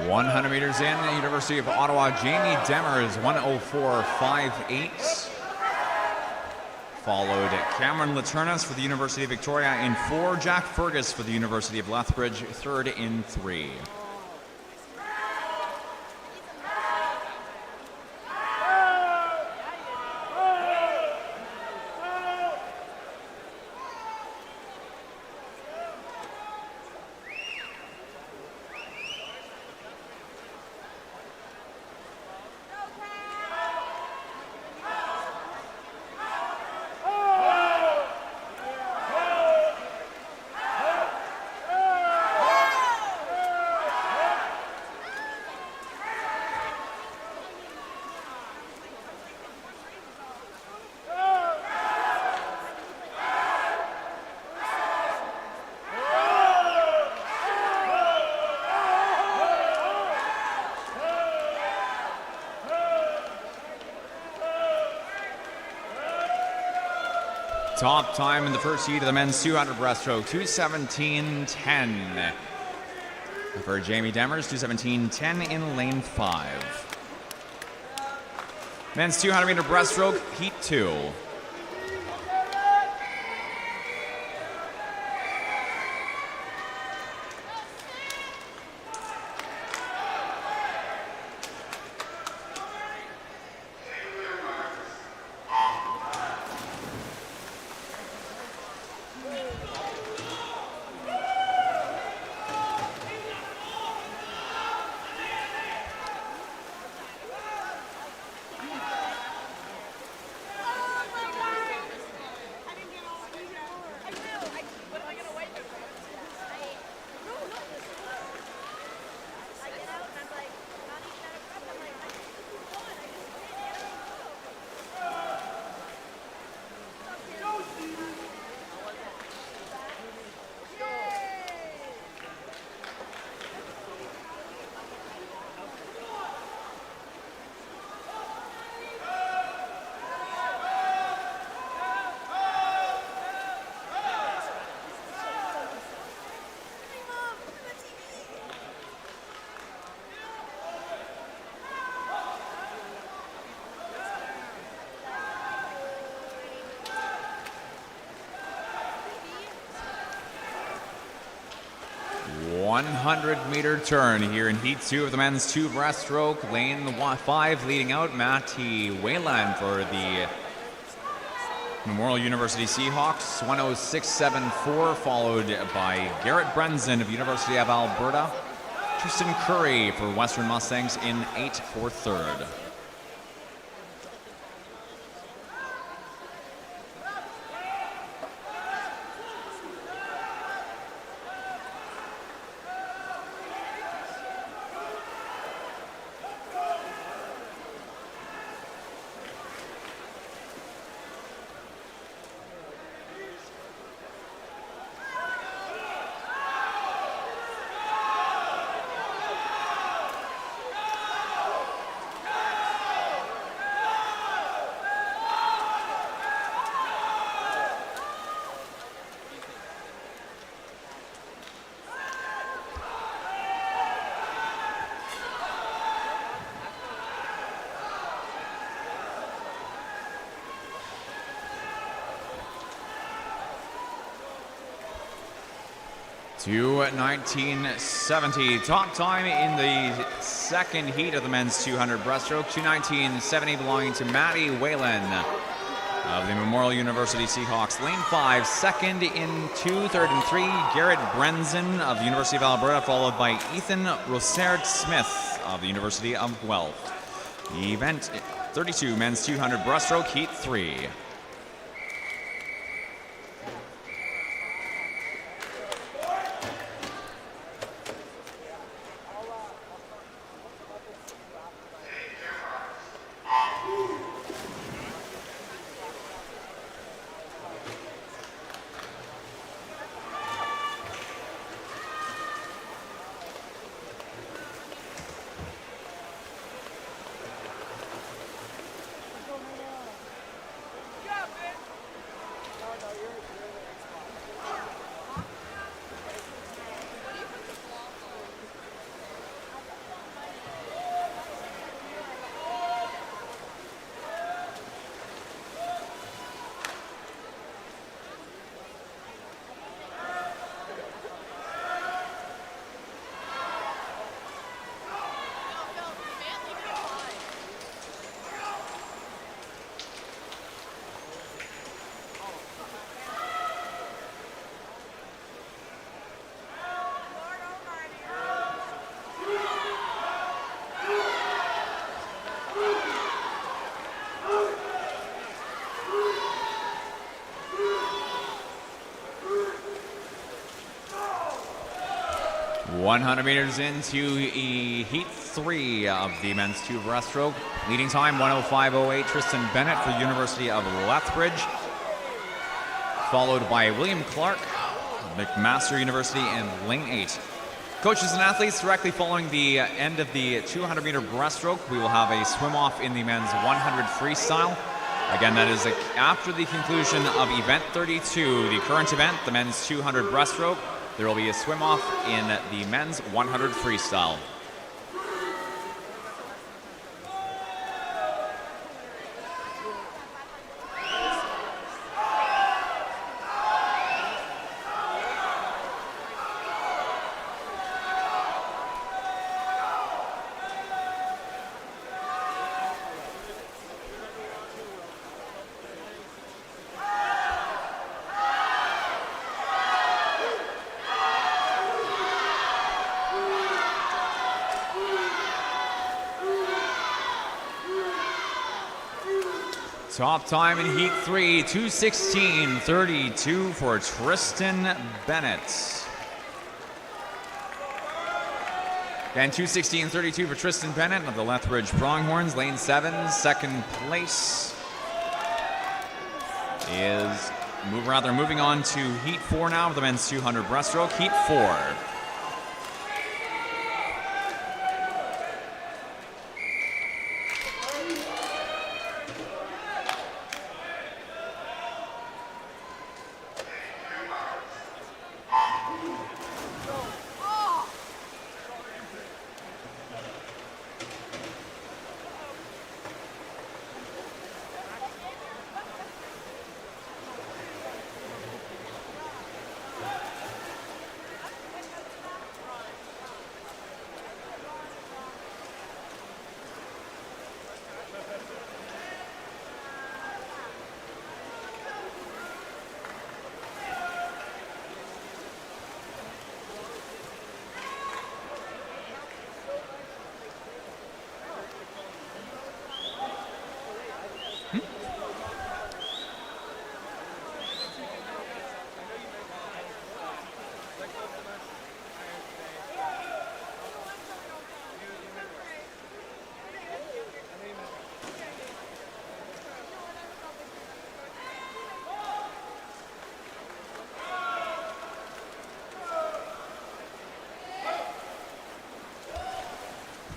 100 meters in, the University of Ottawa, Jamie Demers, 1:04.58. Followed Cameron Laturnis for the University of Victoria in 4. Jack Fergus for the University of Lethbridge, third in 3. Top time in the first heat of the men's 200 breaststroke, 2:17.10. For Jamie Demers, 2:17.10 in lane 5. Men's 200 meter breaststroke, heat 2. 100-meter turn here in Heat 2 of the men's 2 breaststroke. Lane 5 leading out, Matty Wayland for the Memorial University Seahawks, 106.74, followed by Garrett Brenson of University of Alberta. Tristan Curry for Western Mustangs in 8 for third. To 1970, top time in the second heat of the men's 200 breaststroke. 2:19.70 belonging to Matty Whalen of the Memorial University Seahawks. Lane 5, second in 2, third and 3, Garrett Brenson of the University of Alberta, followed by Ethan Rosard-Smith of the University of Guelph. The event 32 men's 200 breaststroke, heat 3. .100 meters into heat 3 of the men's 2 breaststroke. Leading time 1:05.08. Tristan Bennett for the University of Lethbridge, followed by William Clark, McMaster University, in lane 8. Coaches and athletes, directly following the end of the 200-meter breaststroke, we will have a swim-off in the men's 100 freestyle. Again, that is after the conclusion of event 32, the current event, the men's 200 breaststroke. There will be a swim-off in the men's 100 freestyle. Top time in heat 3, 2:16.32 for Tristan Bennett. And 2:16.32 for Tristan Bennett of the Lethbridge Pronghorns, lane 7, second place. Moving on to heat 4 now of the men's 200 breaststroke, heat 4.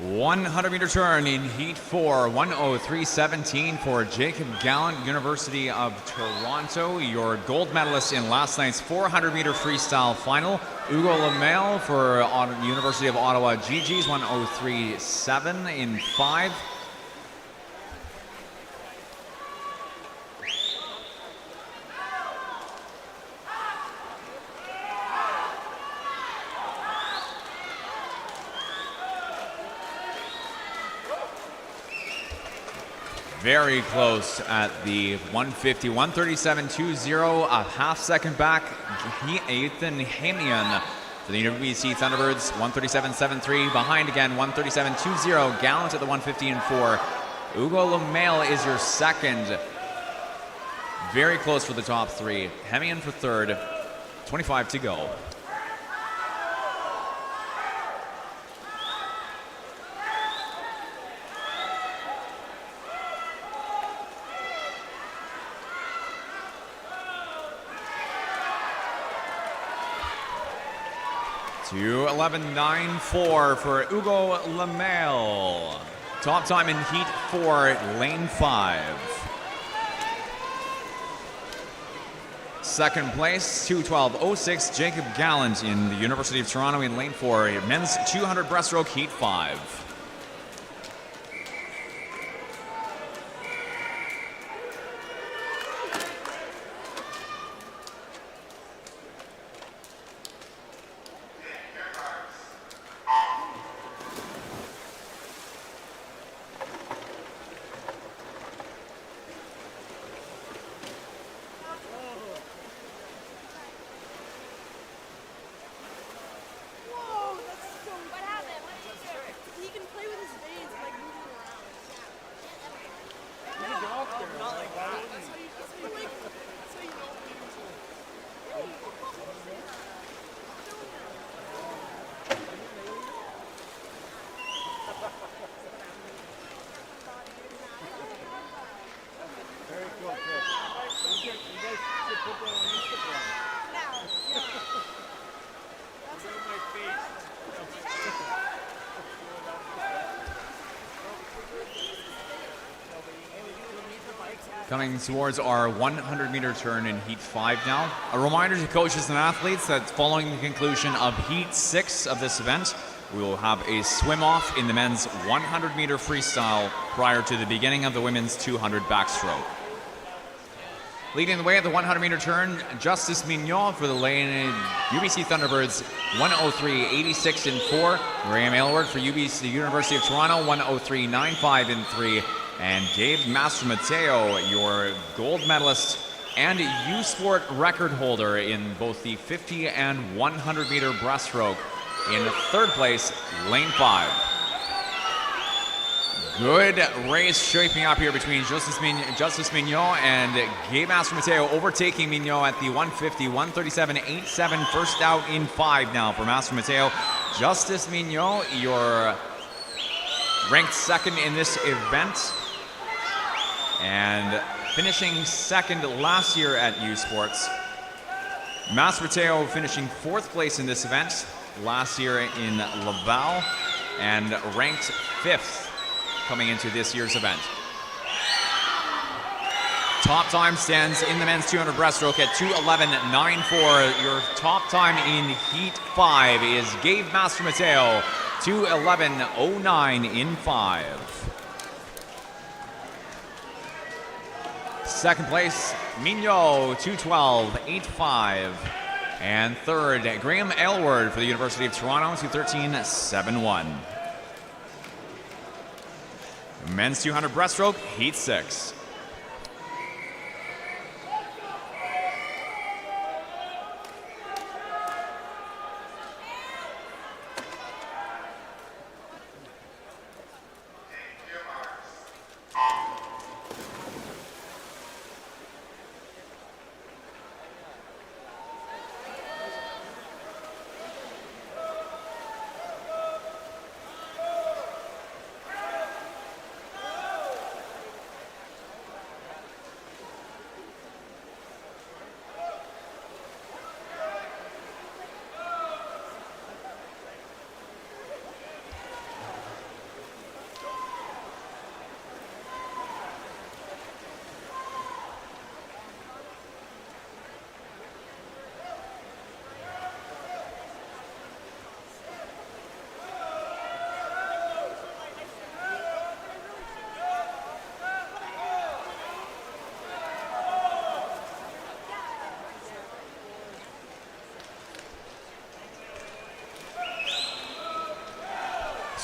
100-meter turn in heat 4, 1:03.17 for Jacob Gallant, University of Toronto, your gold medalist in last night's 400-meter freestyle final. Hugo Lemel for University of Ottawa GG's 1:03.7 in 5. Very close at the 150, 137.20, a half second back. Ethan Hamian for the UBC Thunderbirds, 137.73. Behind again, 137.20. Gallant at the 150 and 4. Hugo Lemel is your second. Very close for the top 3. Hamian for third. 25 to go. To 11.94 for Hugo Lemel. Top time in heat 4, lane 5. Second place, 2:12.06, Jacob Gallant in the University of Toronto in lane 4. Men's 200 breaststroke, heat 5. Coming towards our 100-meter turn in heat 5 now. A reminder to coaches and athletes that following the conclusion of heat 6 of this event, we will have a swim-off in the men's 100-meter freestyle prior to the beginning of the women's 200 backstroke. Leading the way at the 100-meter turn, Justice Mignon for the lane UBC Thunderbirds, 1:03.86 in 4. Graham Aylward for UBC, the University of Toronto, 1:03.95 in 3. And Gabe Mastromateo, your gold medalist and U Sport record holder in both the 50 and 100-meter breaststroke. In third place, lane 5. Good race shaping up here between Justice Mignon and Gabe Mastromateo, overtaking Mignon at the 150, 137.87. First out in 5 now for Mastromateo. Justice Mignon, your ranked second in this event, and finishing second last year at U Sports. Mastromateo finishing 4th place in this event last year in Laval, and ranked 5th coming into this year's event. Top time stands in the men's 200 breaststroke at 2:11.94. Your top time in heat 5 is Gabe Mastromateo, 2:11.09 in 5. Second place, Mignon, 2:12.85. And third, Graham Aylward for the University of Toronto, 2:13.71. Men's 200 breaststroke, heat 6.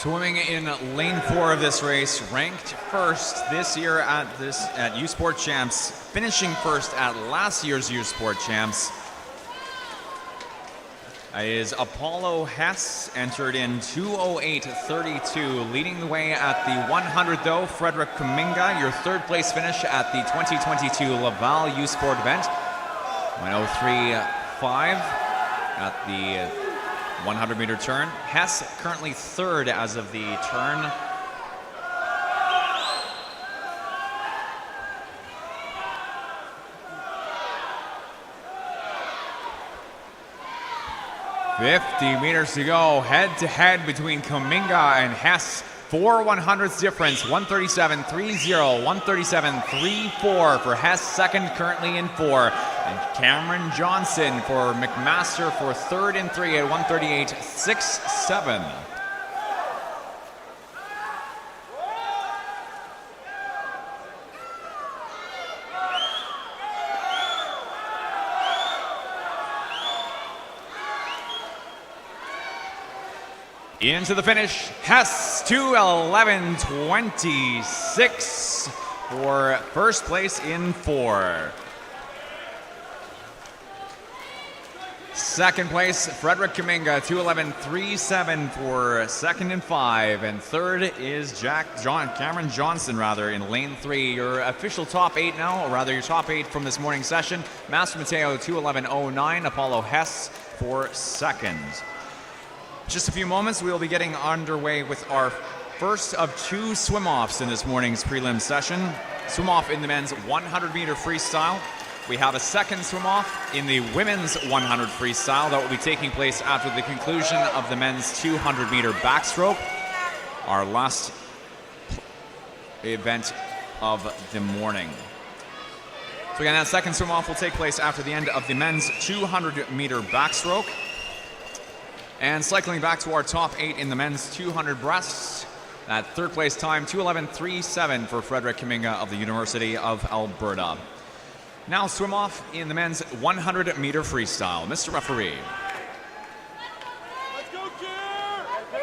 Swimming in lane 4 of this race, ranked first this year at U Sport Champs, finishing first at last year's U Sport Champs, is Apollo Hess, entered in 2:08:32. Leading the way at the 100 though, Frederick Kuminga, your third place finish at the 2022 Laval U Sport event. 1:03.5 at the 100-meter turn. Hess currently third as of the turn. "50 meters to go, head-to-head between Kuminga and Hess. 4 100ths difference, 137.30, 137.34 for Hess, second currently in 4. And Cameron Johnson for McMaster for third in 3 at 138.67. Into the finish, Hess 2:11:26 for first place in 4. Second place, Frederick Kuminga, 2:11:37 for second in 5. And third is Cameron Johnson, in lane 3. Your official top 8 now, or rather your top 8 from this morning's session. Master Mateo, 2:11:09. Apollo Hess for second. Just a few moments, we will be getting underway with our first of 2 swim-offs in this morning's prelim session. Swim-off in the men's 100-meter freestyle. We have a second swim-off in the women's 100 freestyle that will be taking place after the conclusion of the men's 200-meter backstroke, our last event of the morning. So again, that second swim-off will take place after the end of the men's 200-meter backstroke. And cycling back to our top 8 in the men's 200 breasts. That third place time, 2:11:37 for Frederick Kuminga of the University of Alberta. Now swim off in the men's 100-meter freestyle. Mr. Referee. Let's go, Kier! Let's go,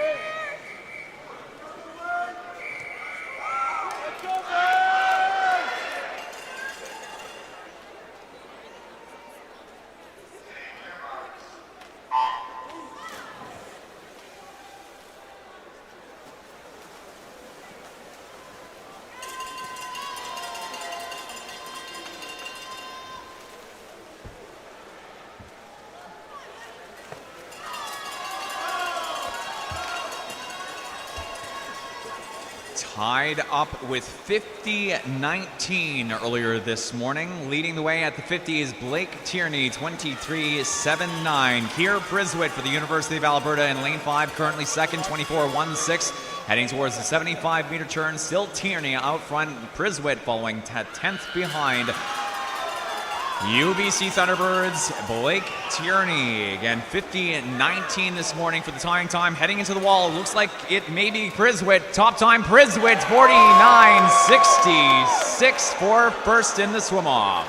Tied up with 50-19 earlier this morning. Leading the way at the 50 is Blake Tierney, 23.79. Kier Briswitt for the University of Alberta in lane 5, currently second, 24.16. Heading towards the 75-meter turn, still Tierney out front. Briswitt following 10th behind. UBC Thunderbirds, Blake Tierney, again 50-19 this morning for the tying time. Heading into the wall, looks like it may be Briswitt. Top time, Briswitt, 49.66 for first in the swim-off.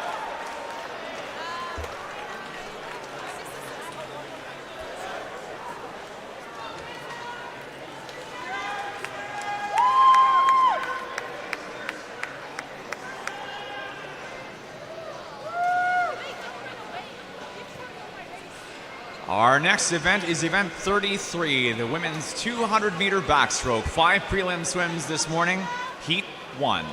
Our next event is event 33, the women's 200-meter backstroke. 5 prelim swims this morning, heat 1.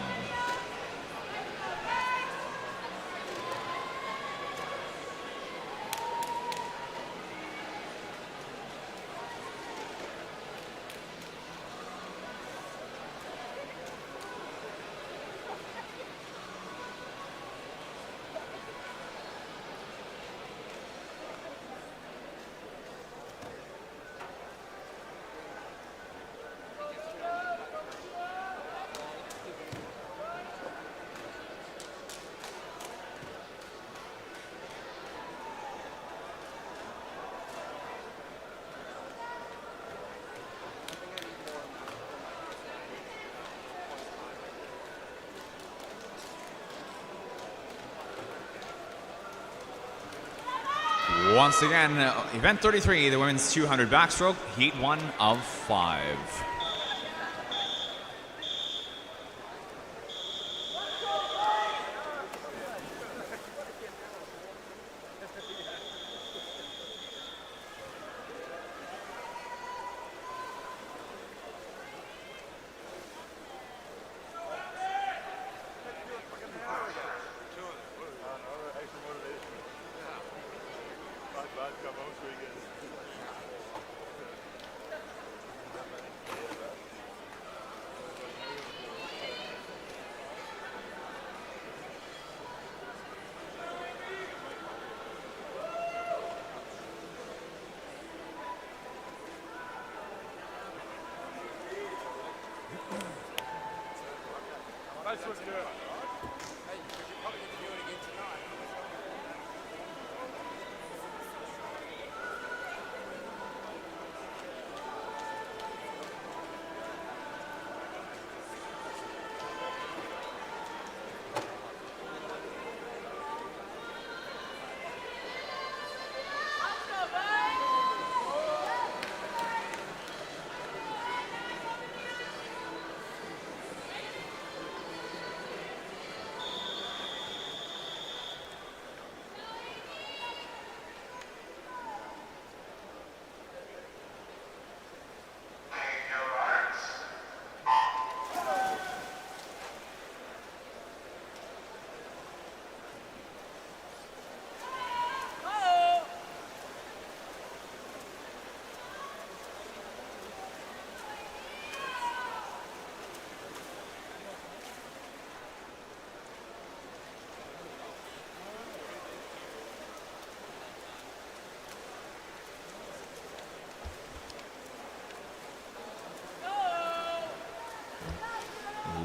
Once again, event 33, the women's 200 backstroke, heat 1 of 5.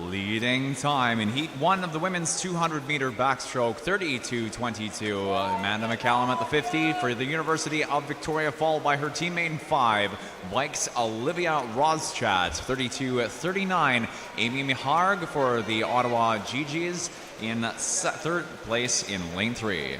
Leading time in Heat 1 of the women's 200-meter backstroke, 32:22. Amanda McCallum at the 50 for the University of Victoria, followed by her teammate in 5, bikes Olivia Roschat, 32:39. Amy Miharg for the Ottawa GGs in 3rd place in lane 3.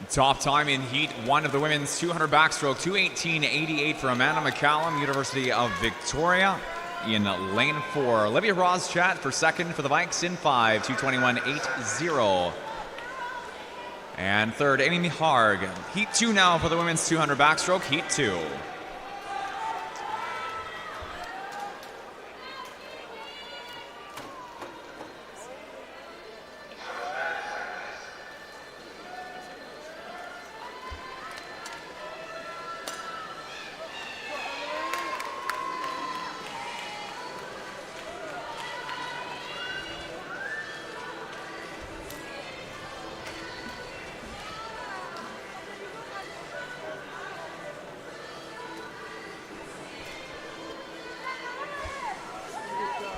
Top time in Heat 1 of the women's 200 backstroke, 2:18.88 for Amanda McCallum, University of Victoria. In lane 4, Olivia Roschat for 2nd for the bikes in 5, 2:21.80. And 3rd, Amy Miharg. Heat 2 now for the women's 200 backstroke, Heat 2.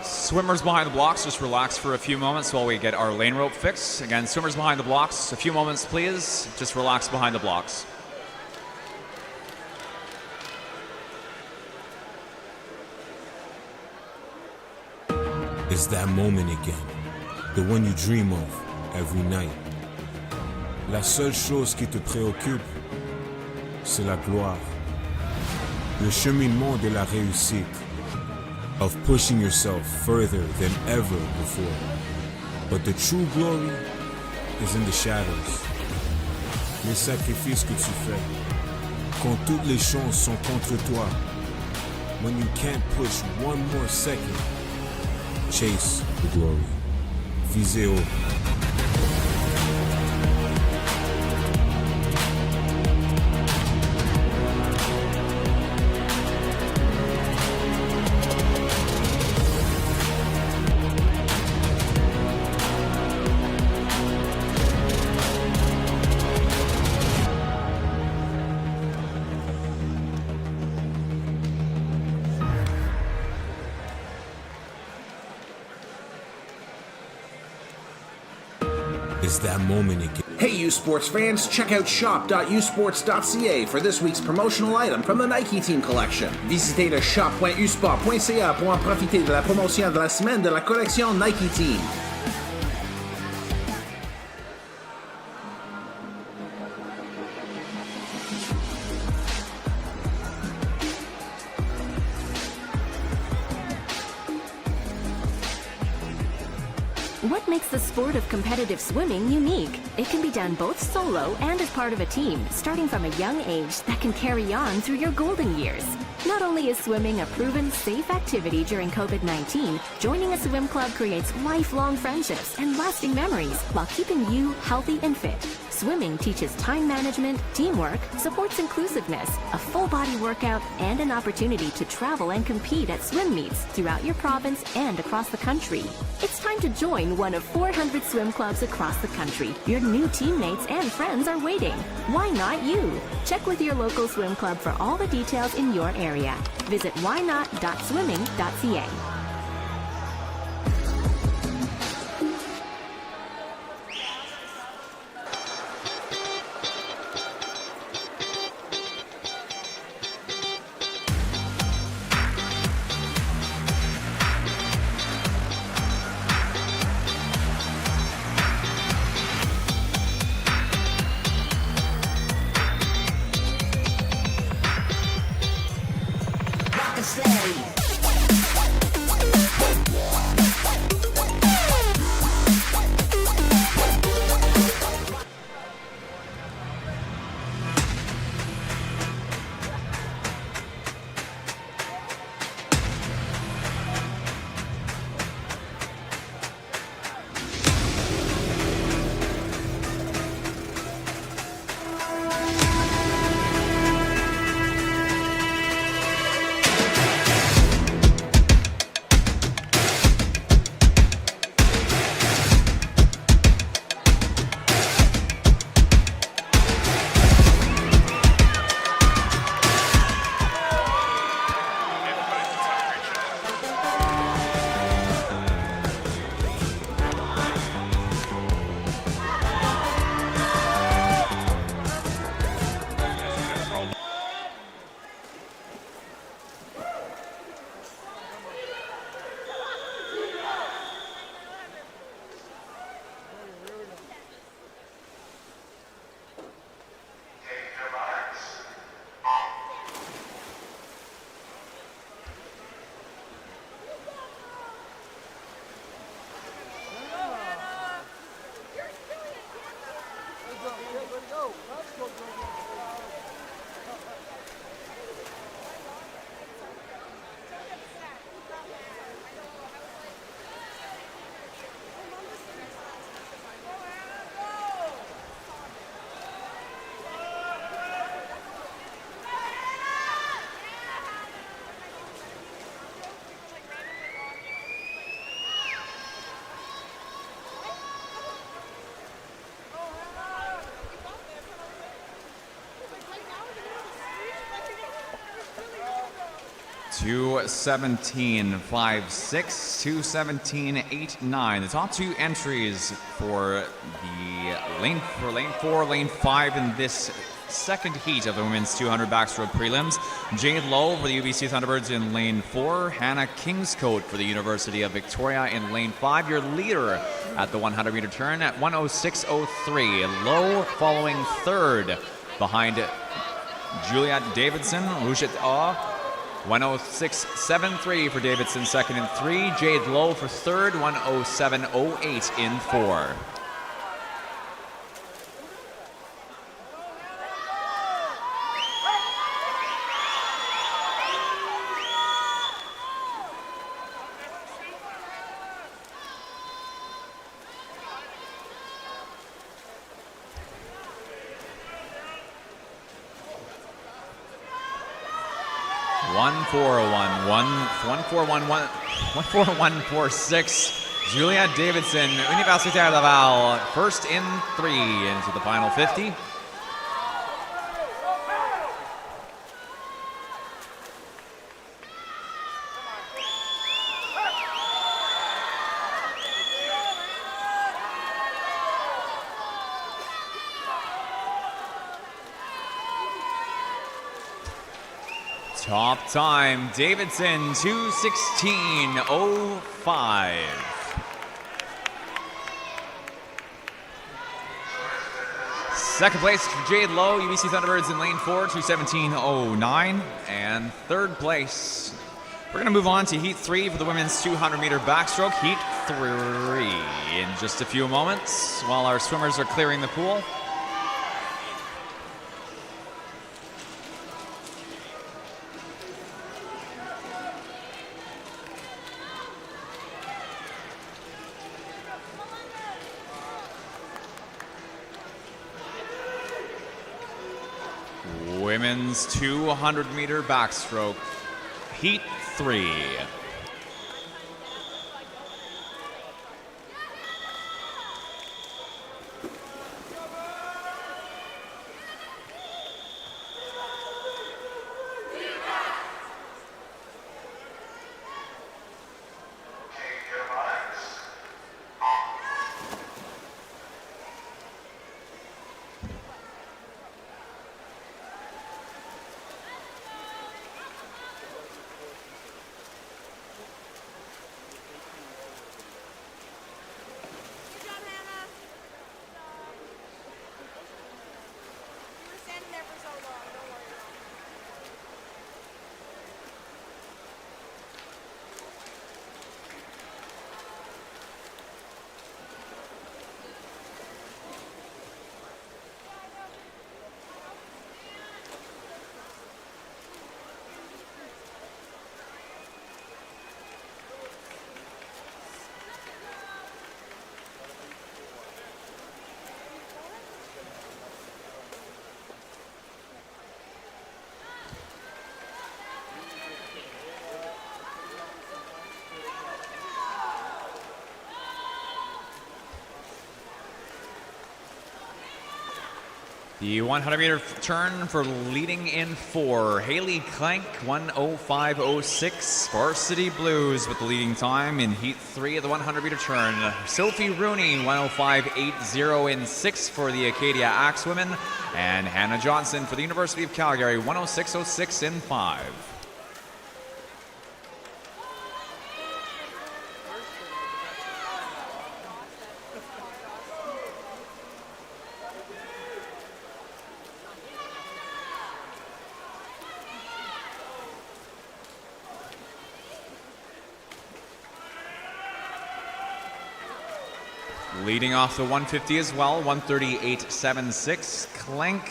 Swimmers behind the blocks, just relax for a few moments while we get our lane rope fixed. Again, swimmers behind the blocks, a few moments please. Just relax behind the blocks. It's that moment again, the one you dream of every night. La seule chose qui te préoccupe, c'est la gloire, le cheminement de la réussite, of pushing yourself further than ever before. But the true glory is in the shadows. Les sacrifices que tu fais, quand toutes les chances sont contre toi, when you can't push one more second, chase the glory. Visez haut. Is that moment again. Hey, U Sports fans, check out shop.usports.ca for this week's promotional item from the Nike Team Collection. Visitez le shop.usport.ca pour en profiter de la promotion de la semaine de la collection Nike Team. What makes the sport of competitive swimming unique? It can be done both solo and as part of a team, starting from a young age that can carry on through your golden years. Not only is swimming a proven safe activity during COVID-19, joining a swim club creates lifelong friendships and lasting memories while keeping you healthy and fit. Swimming teaches time management, teamwork, supports inclusiveness, a full-body workout, and an opportunity to travel and compete at swim meets throughout your province and across the country. It's time to join one of 400 swim clubs across the country. Your new teammates and friends are waiting. Why not you? Check with your local swim club for all the details in your area. Visit whynot.swimming.ca. Two 17.56, 2:17.89. The top two entries for lane 4, lane 5 in this second heat of the women's 200 backstroke prelims. Jade Lowe for the UBC Thunderbirds in lane 4. Hannah Kingscote for the University of Victoria in lane 5. Your leader at the 100-meter turn at 1:06.03. Lowe following third behind Juliet Davidson. Luchit 1:06.73 for Davidson, second in 3. Jade Lowe for third, 1:07.08 in 4. One four one 141.46. Juliette Davidson, Universitaire Laval, first in 3 into the final 50. Top time, Davidson, 2:16.05. Second place, Jade Lowe, UBC Thunderbirds in lane 4, 2:17.09. And third place, we're going to move on to Heat 3 for the women's 200-meter backstroke. Heat 3 in just a few moments while our swimmers are clearing the pool. Women's 200-meter backstroke, Heat 3. The 100-meter turn for leading in 4, Haley Klenk, 1:05.06. Varsity Blues with the leading time in Heat 3 of the 100-meter turn. Sophie Rooney, 1:05.80 in 6 for the Acadia Axe women. And Hannah Johnson for the University of Calgary, 1:06.06 in 5. Leading off the 150 as well, 1:38.76. Klenk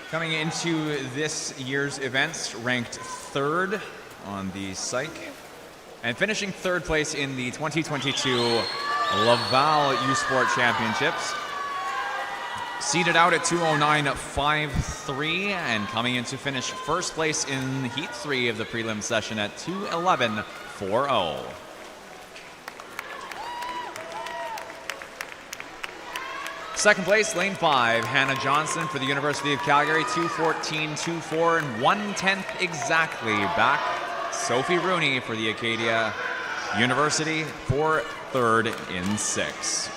coming into this year's events ranked 3rd on the psych and finishing 3rd place in the 2022 Laval U Sport Championships. Seeded out at 2:09.53 and coming in to finish 1st place in Heat 3 of the prelim session at 2:11.40. Second place, lane 5, Hannah Johnson for the University of Calgary, 2:14.24 and 1/10 exactly back. Sophie Rooney for the Acadia University for 3rd in 6.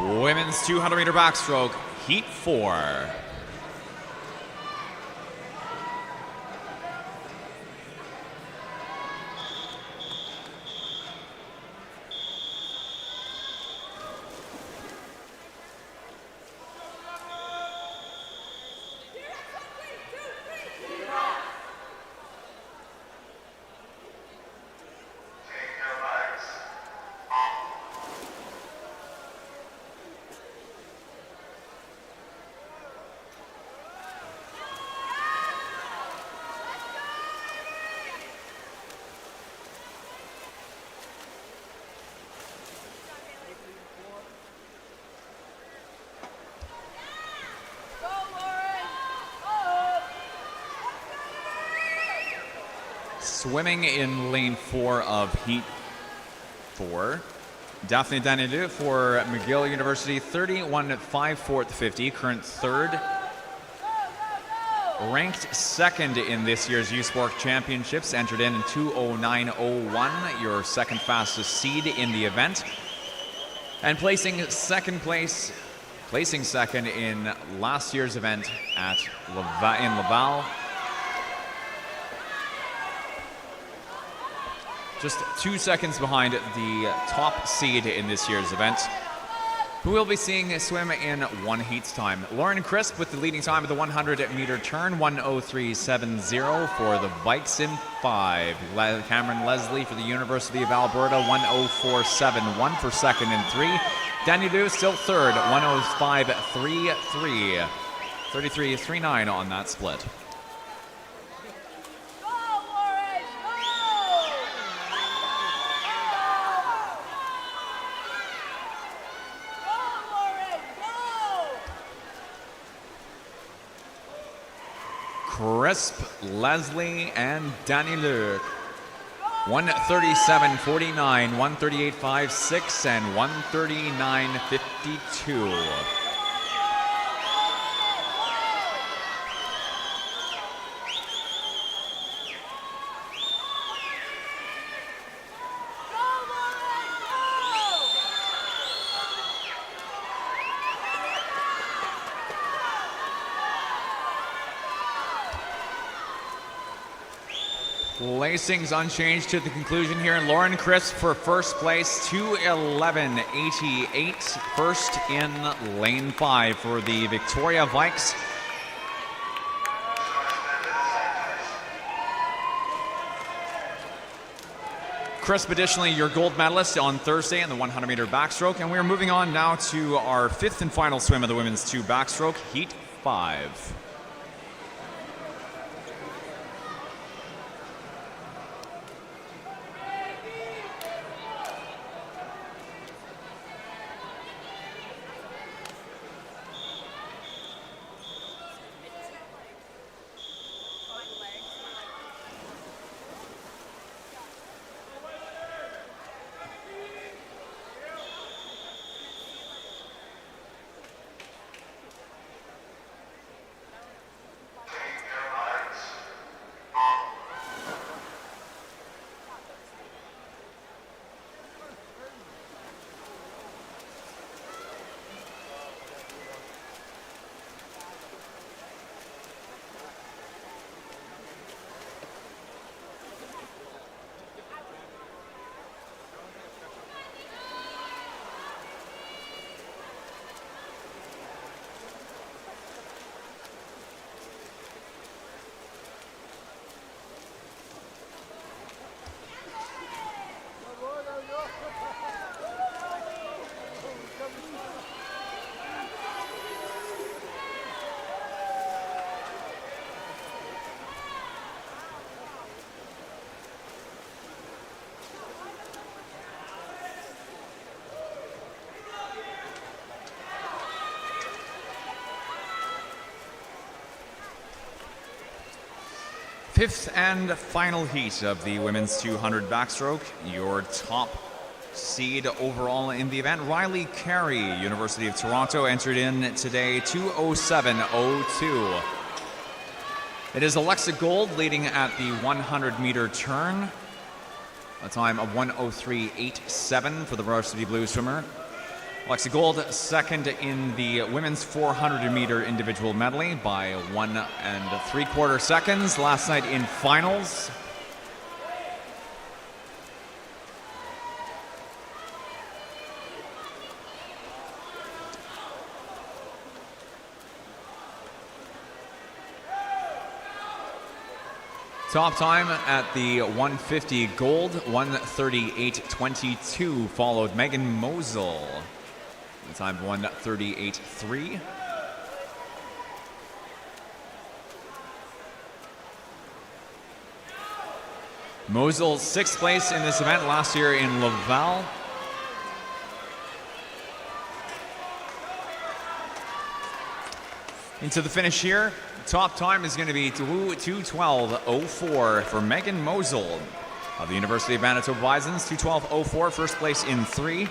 Women's 200-meter backstroke, Heat 4. Swimming in lane 4 of Heat 4. Daphne Danilou for McGill University, 31.54.50, current third. Ranked second in this year's U Sport Championships, entered in 2:09.01, your second fastest seed in the event. And placing second in last year's event in Laval. Just 2 seconds behind the top seed in this year's event, who we'll be seeing swim in one heat's time. Lauren Crisp with the leading time of the 100-meter turn, 1:03.70 for the bikes in 5. Cameron Leslie for the University of Alberta, 1:04.71 for second in 3. Danilou still third, 1:05.33. 33.39 on that split. Crisp, Leslie, and Danilou. 1:37.49, 1:38.56, and 1:39.52. Placings unchanged to the conclusion here. Lauren Crisp for first place, 2:11.88. First in lane 5 for the Victoria Vikes. Crisp, additionally, your gold medalist on Thursday in the 100-meter backstroke. And we're moving on now to our 5th and final swim of the women's 2 backstroke, Heat 5. Fifth and final heat of the women's 200 backstroke. Your top seed overall in the event, Riley Carey, University of Toronto, entered in today 2:07.02. It is Alexa Gold leading at the 100-meter turn, a time of 1:03.87 for the varsity blue swimmer. Alexa Gold second in the women's 400-meter individual medley by 1 3/4 seconds last night in finals. Top time at the 150 gold, 1:38.22, followed Megan Mosel. The time of 1:38.3. Mosel, 6th place in this event last year in Laval. Into the finish here. Top time is going to be 2:12.04 for Megan Mosel of the University of Manitoba Bisons. 2:12.04, first place in 3.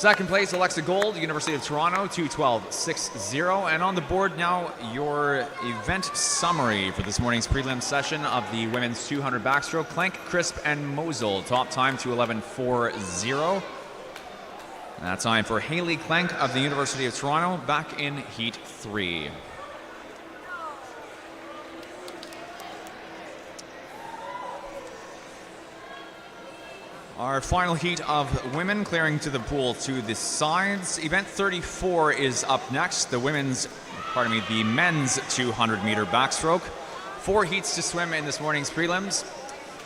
Second place, Alexa Gold, University of Toronto, 2:12.60. And on the board now, your event summary for this morning's prelim session of the women's 200 backstroke. Clank, Crisp, and Mosel. Top time, 2:11.40. That time for Haley Clank of the University of Toronto, back in Heat 3. Our final heat of women clearing to the pool to the sides. Event 34 is up next. The men's 200-meter backstroke. 4 heats to swim in this morning's prelims.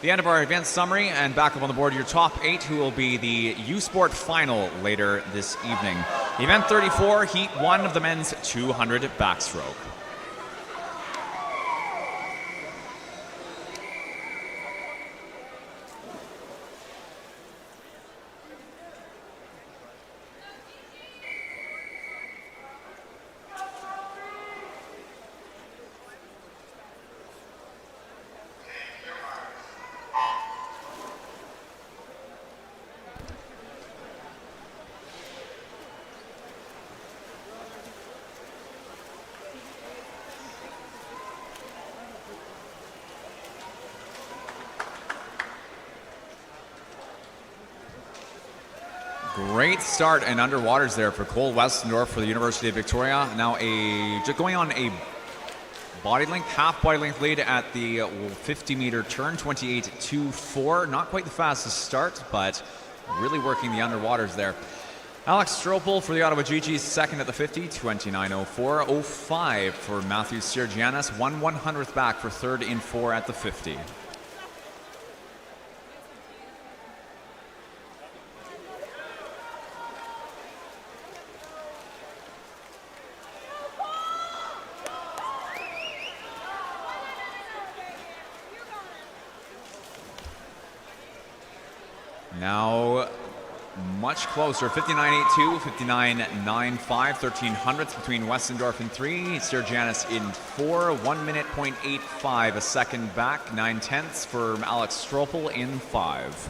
The end of our event summary, and back up on the board your top 8 who will be the U-Sport final later this evening. Event 34, heat 1 of the men's 200 backstroke. Great start and underwaters there for Cole Westendorf for the University of Victoria. Now just going on a half body length lead at the 50-meter turn, 28.24. Not quite the fastest start, but really working the underwaters there. Alex Stropel for the Ottawa GGs, second at the 50, 29.04. 05 for Matthew Sirgianis, 1/100th back for third in 4 at the 50. Now much closer, 59.82, 59.95, 1300ths between Westendorf in 3, Sirgianis in 4, 1 minute, 0.85 a second back, 9/10ths for Alex Stropel in 5.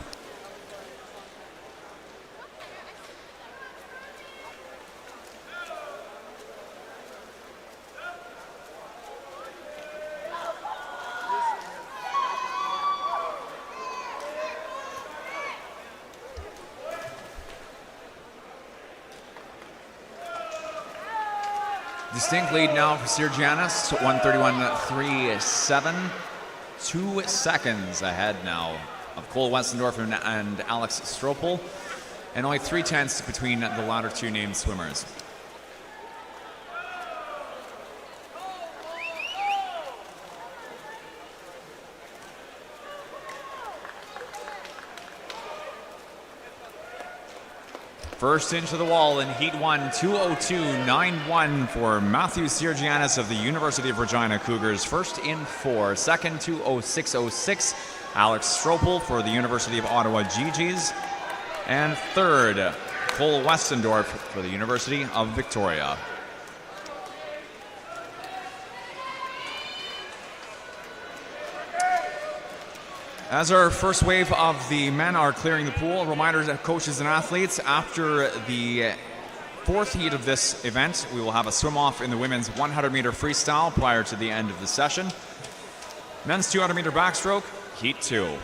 Distinct lead now for Sirgianis, 1:31.37. 2 seconds ahead now of Cole Westendorf and Alex Stropel, and only 3/10ths between the latter two named swimmers. First into the wall in Heat 1, 2:02.91 for Matthew Sirgianis of the University of Regina Cougars. First in 4. Second, 2:06.06, Alex Stropel for the University of Ottawa GGs. And third, Cole Westendorf for the University of Victoria. As our first wave of the men are clearing the pool, reminders to coaches and athletes, after the 4th heat of this event, we will have a swim-off in the women's 100-meter freestyle prior to the end of the session. Men's 200-meter backstroke, Heat 2.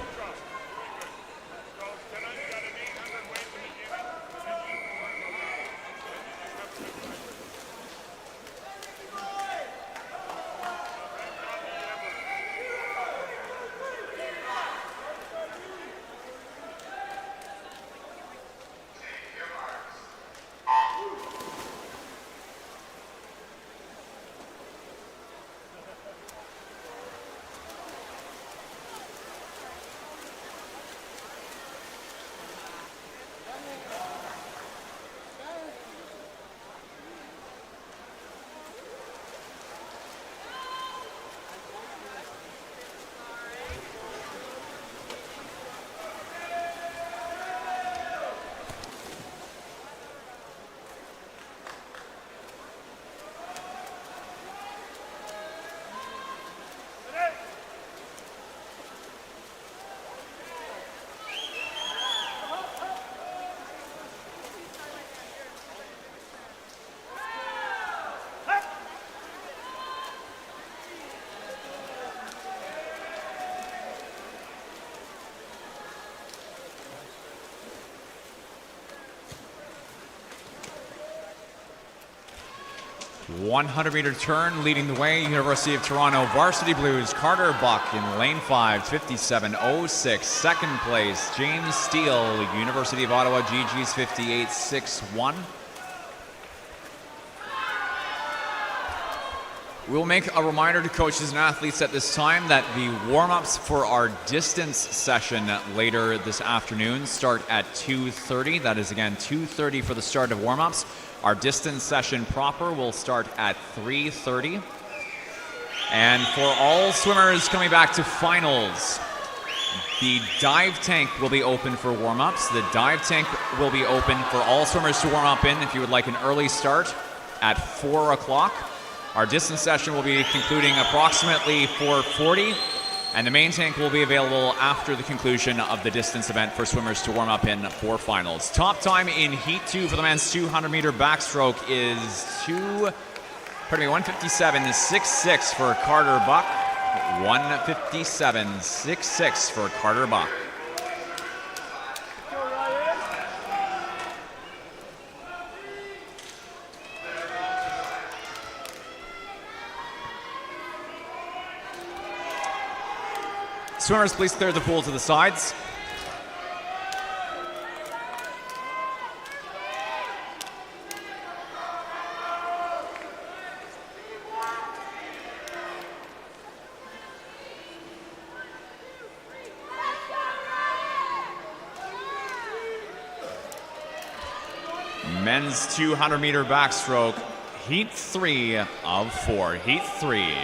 100-meter turn leading the way, University of Toronto Varsity Blues, Carter Buck in lane 5, 57.06. Second place, James Steele, University of Ottawa GG's 58.61. We'll make a reminder to coaches and athletes at this time that the warm-ups for our distance session later this afternoon start at 2:30. That is, again, 2:30 for the start of warm-ups. Our distance session proper will start at 3:30. And for all swimmers coming back to finals, the dive tank will be open for warm-ups. The dive tank will be open for all swimmers to warm up in if you would like an early start at 4 o'clock. Our distance session will be concluding approximately 4:40, and the main tank will be available after the conclusion of the distance event for swimmers to warm up in for finals. Top time in Heat 2 for the men's 200-meter backstroke is 157.66 for Carter Buck. 157.66 for Carter Buck. Swimmers, please clear the pool to the sides. Men's 200-meter backstroke, Heat 3 of 4. Heat 3.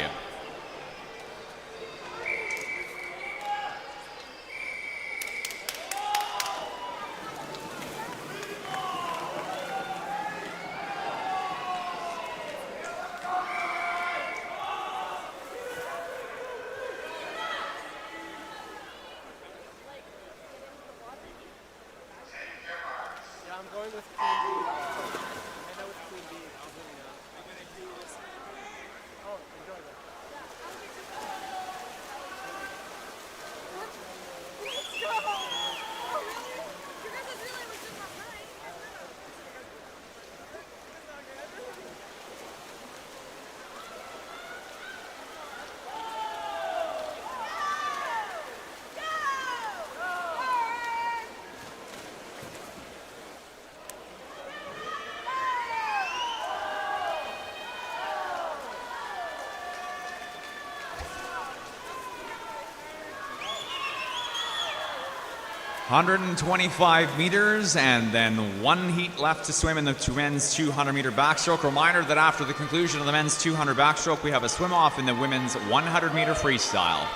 .125 meters, and then one heat left to swim in the men's 200-meter backstroke. Reminder that after the conclusion of the men's 200 backstroke, we have a swim-off in the women's 100-meter freestyle.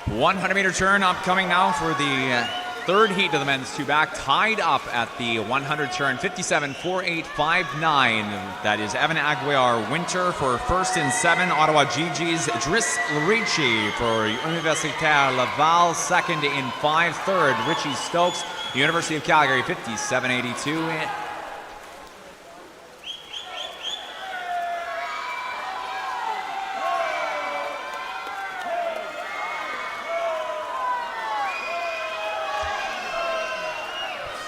100-meter turn upcoming now for the third heat of the men's 2-back, tied up at the 100 turn, 57.4859. That is Evan Aguiar-Winter for first in 7. Ottawa GG's Driss Ricci for Universitaire Laval, second in 5. Third, Richie Stokes, University of Calgary, 57.82.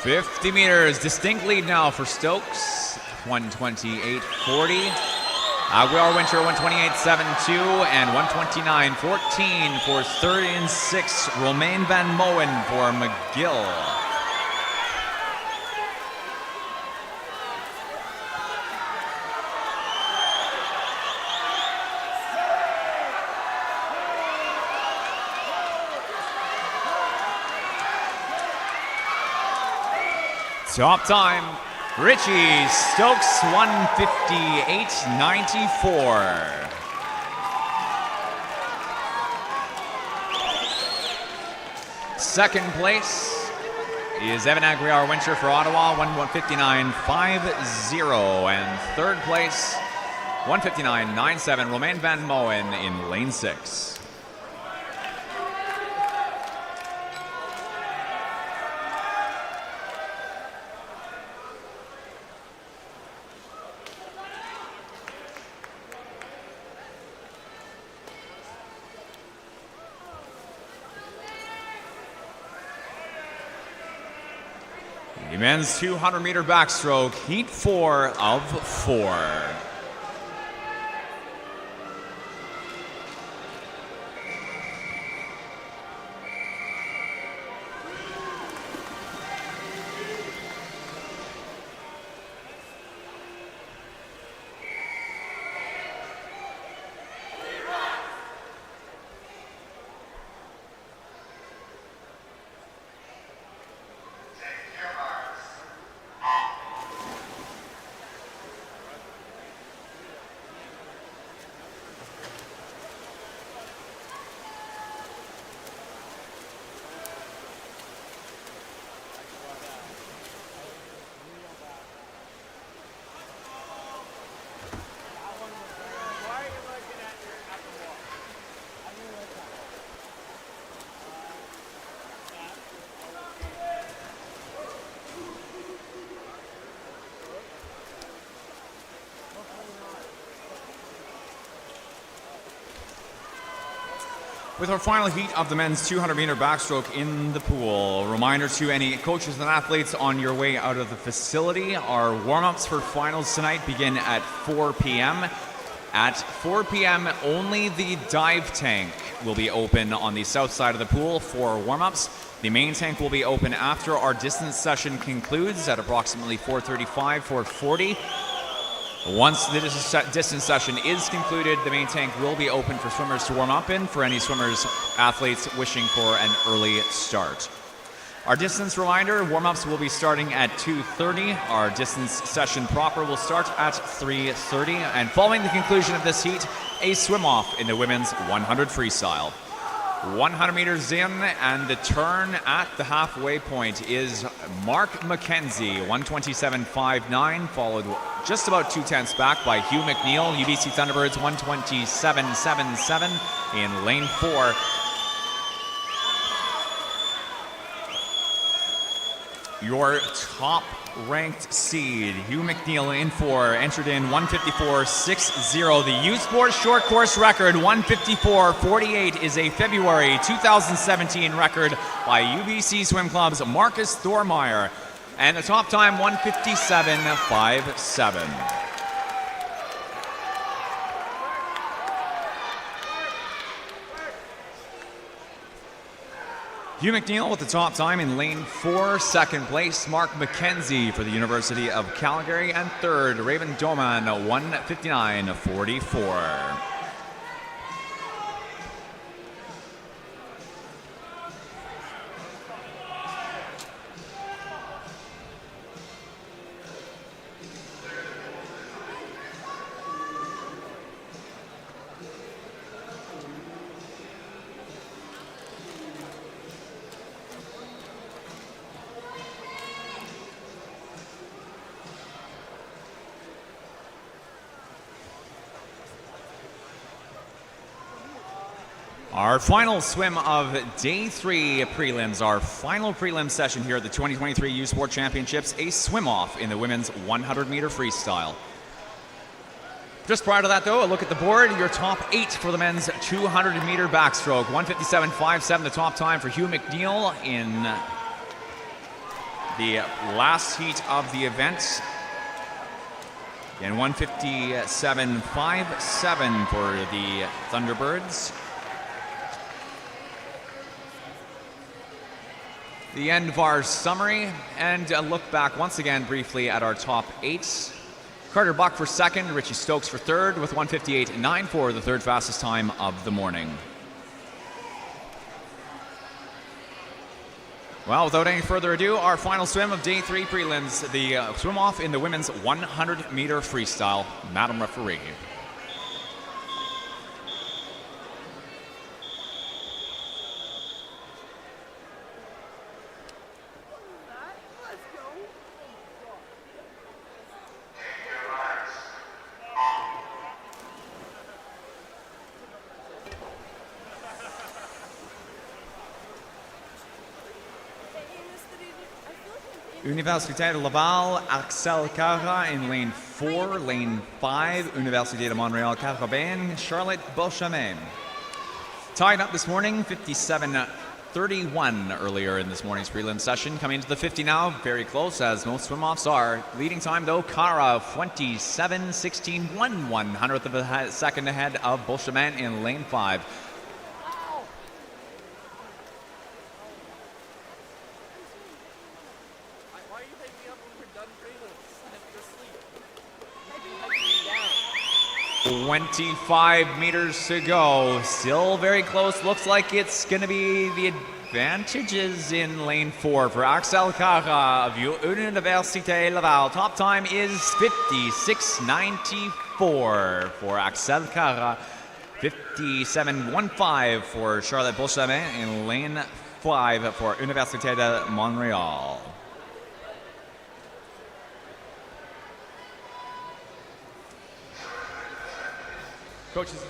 50 meters, distinct lead now for Stokes, 128.40. Aguiar-Winter, 128.72, and 129.14 for third and 6. Romain Van Moen for McGill. Top time, Richie Stokes, 158.94. Second place is Evan Aguiar-Winter for Ottawa, 159.50. And third place, 159.97, Romain Van Moen in lane 6. The men's 200-meter backstroke, Heat 4 of 4. With our final heat of the men's 200-meter backstroke in the pool. Reminder to any coaches and athletes on your way out of the facility, our warm-ups for finals tonight begin at 4 p.m. At 4 p.m., only the dive tank will be open on the south side of the pool for warm-ups. The main tank will be open after our distance session concludes at approximately 4:35, 4:40. Once the distance session is concluded, the main tank will be open for swimmers to warm up in for any swimmers, athletes wishing for an early start. Our distance reminder, warm-ups will be starting at 2:30. Our distance session proper will start at 3:30. And following the conclusion of this heat, a swim-off in the women's 100 freestyle. 100 meters in, and the turn at the halfway point is Mark McKenzie, 127.59, followed just about 2/10 back by Hugh McNeil, UBC Thunderbirds, 127.77 in lane 4. Your top-ranked seed, Hugh McNeil in 4, entered in 154.60. The U Sports short course record, 154.48, is a February 2017 record by UBC Swim Club's Marcus Thormeyer. And the top time, 157.57. Hugh McNeil with the top time in lane 4. Second place, Mark McKenzie for the University of Calgary. And third, Raven Doman, 159.44. Our final swim of day 3 prelims, our final prelim session here at the 2023 U Sport Championships, a swim-off in the women's 100-meter freestyle. Just prior to that, though, a look at the board. Your top 8 for the men's 200-meter backstroke. 157.57, the top time for Hugh McNeil in the last heat of the event. And 157.57 for the Thunderbirds. The end of our summary, and a look back once again briefly at our top 8. Carter Buck for second, Richie Stokes for third with 158.94, the third fastest time of the morning. Well, without any further ado, our final swim of day 3 prelims, the swim-off in the women's 100-meter freestyle. Madam Referee. Université de Laval, Axel Cara in lane 4. Lane 5, Université de Montréal, Carabin, Charlotte Beauchemin. Tied up this morning, 57.31 earlier in this morning's prelim session. Coming into the 50 now, very close as most swim-offs are. Leading time though, Cara, 27.16, 1/100th of a second ahead of Beauchemin in lane 5. Why are you picking me up when we're done prelims? I'm asleep. 25 meters to go. Still very close. Looks like it's going to be the advantages in lane 4 for Axel Cara of Université Laval. Top time is 56.94 for Axel Cara. 57.15 for Charlotte Beauchemin in lane 5 for Université de Montréal. Coaches.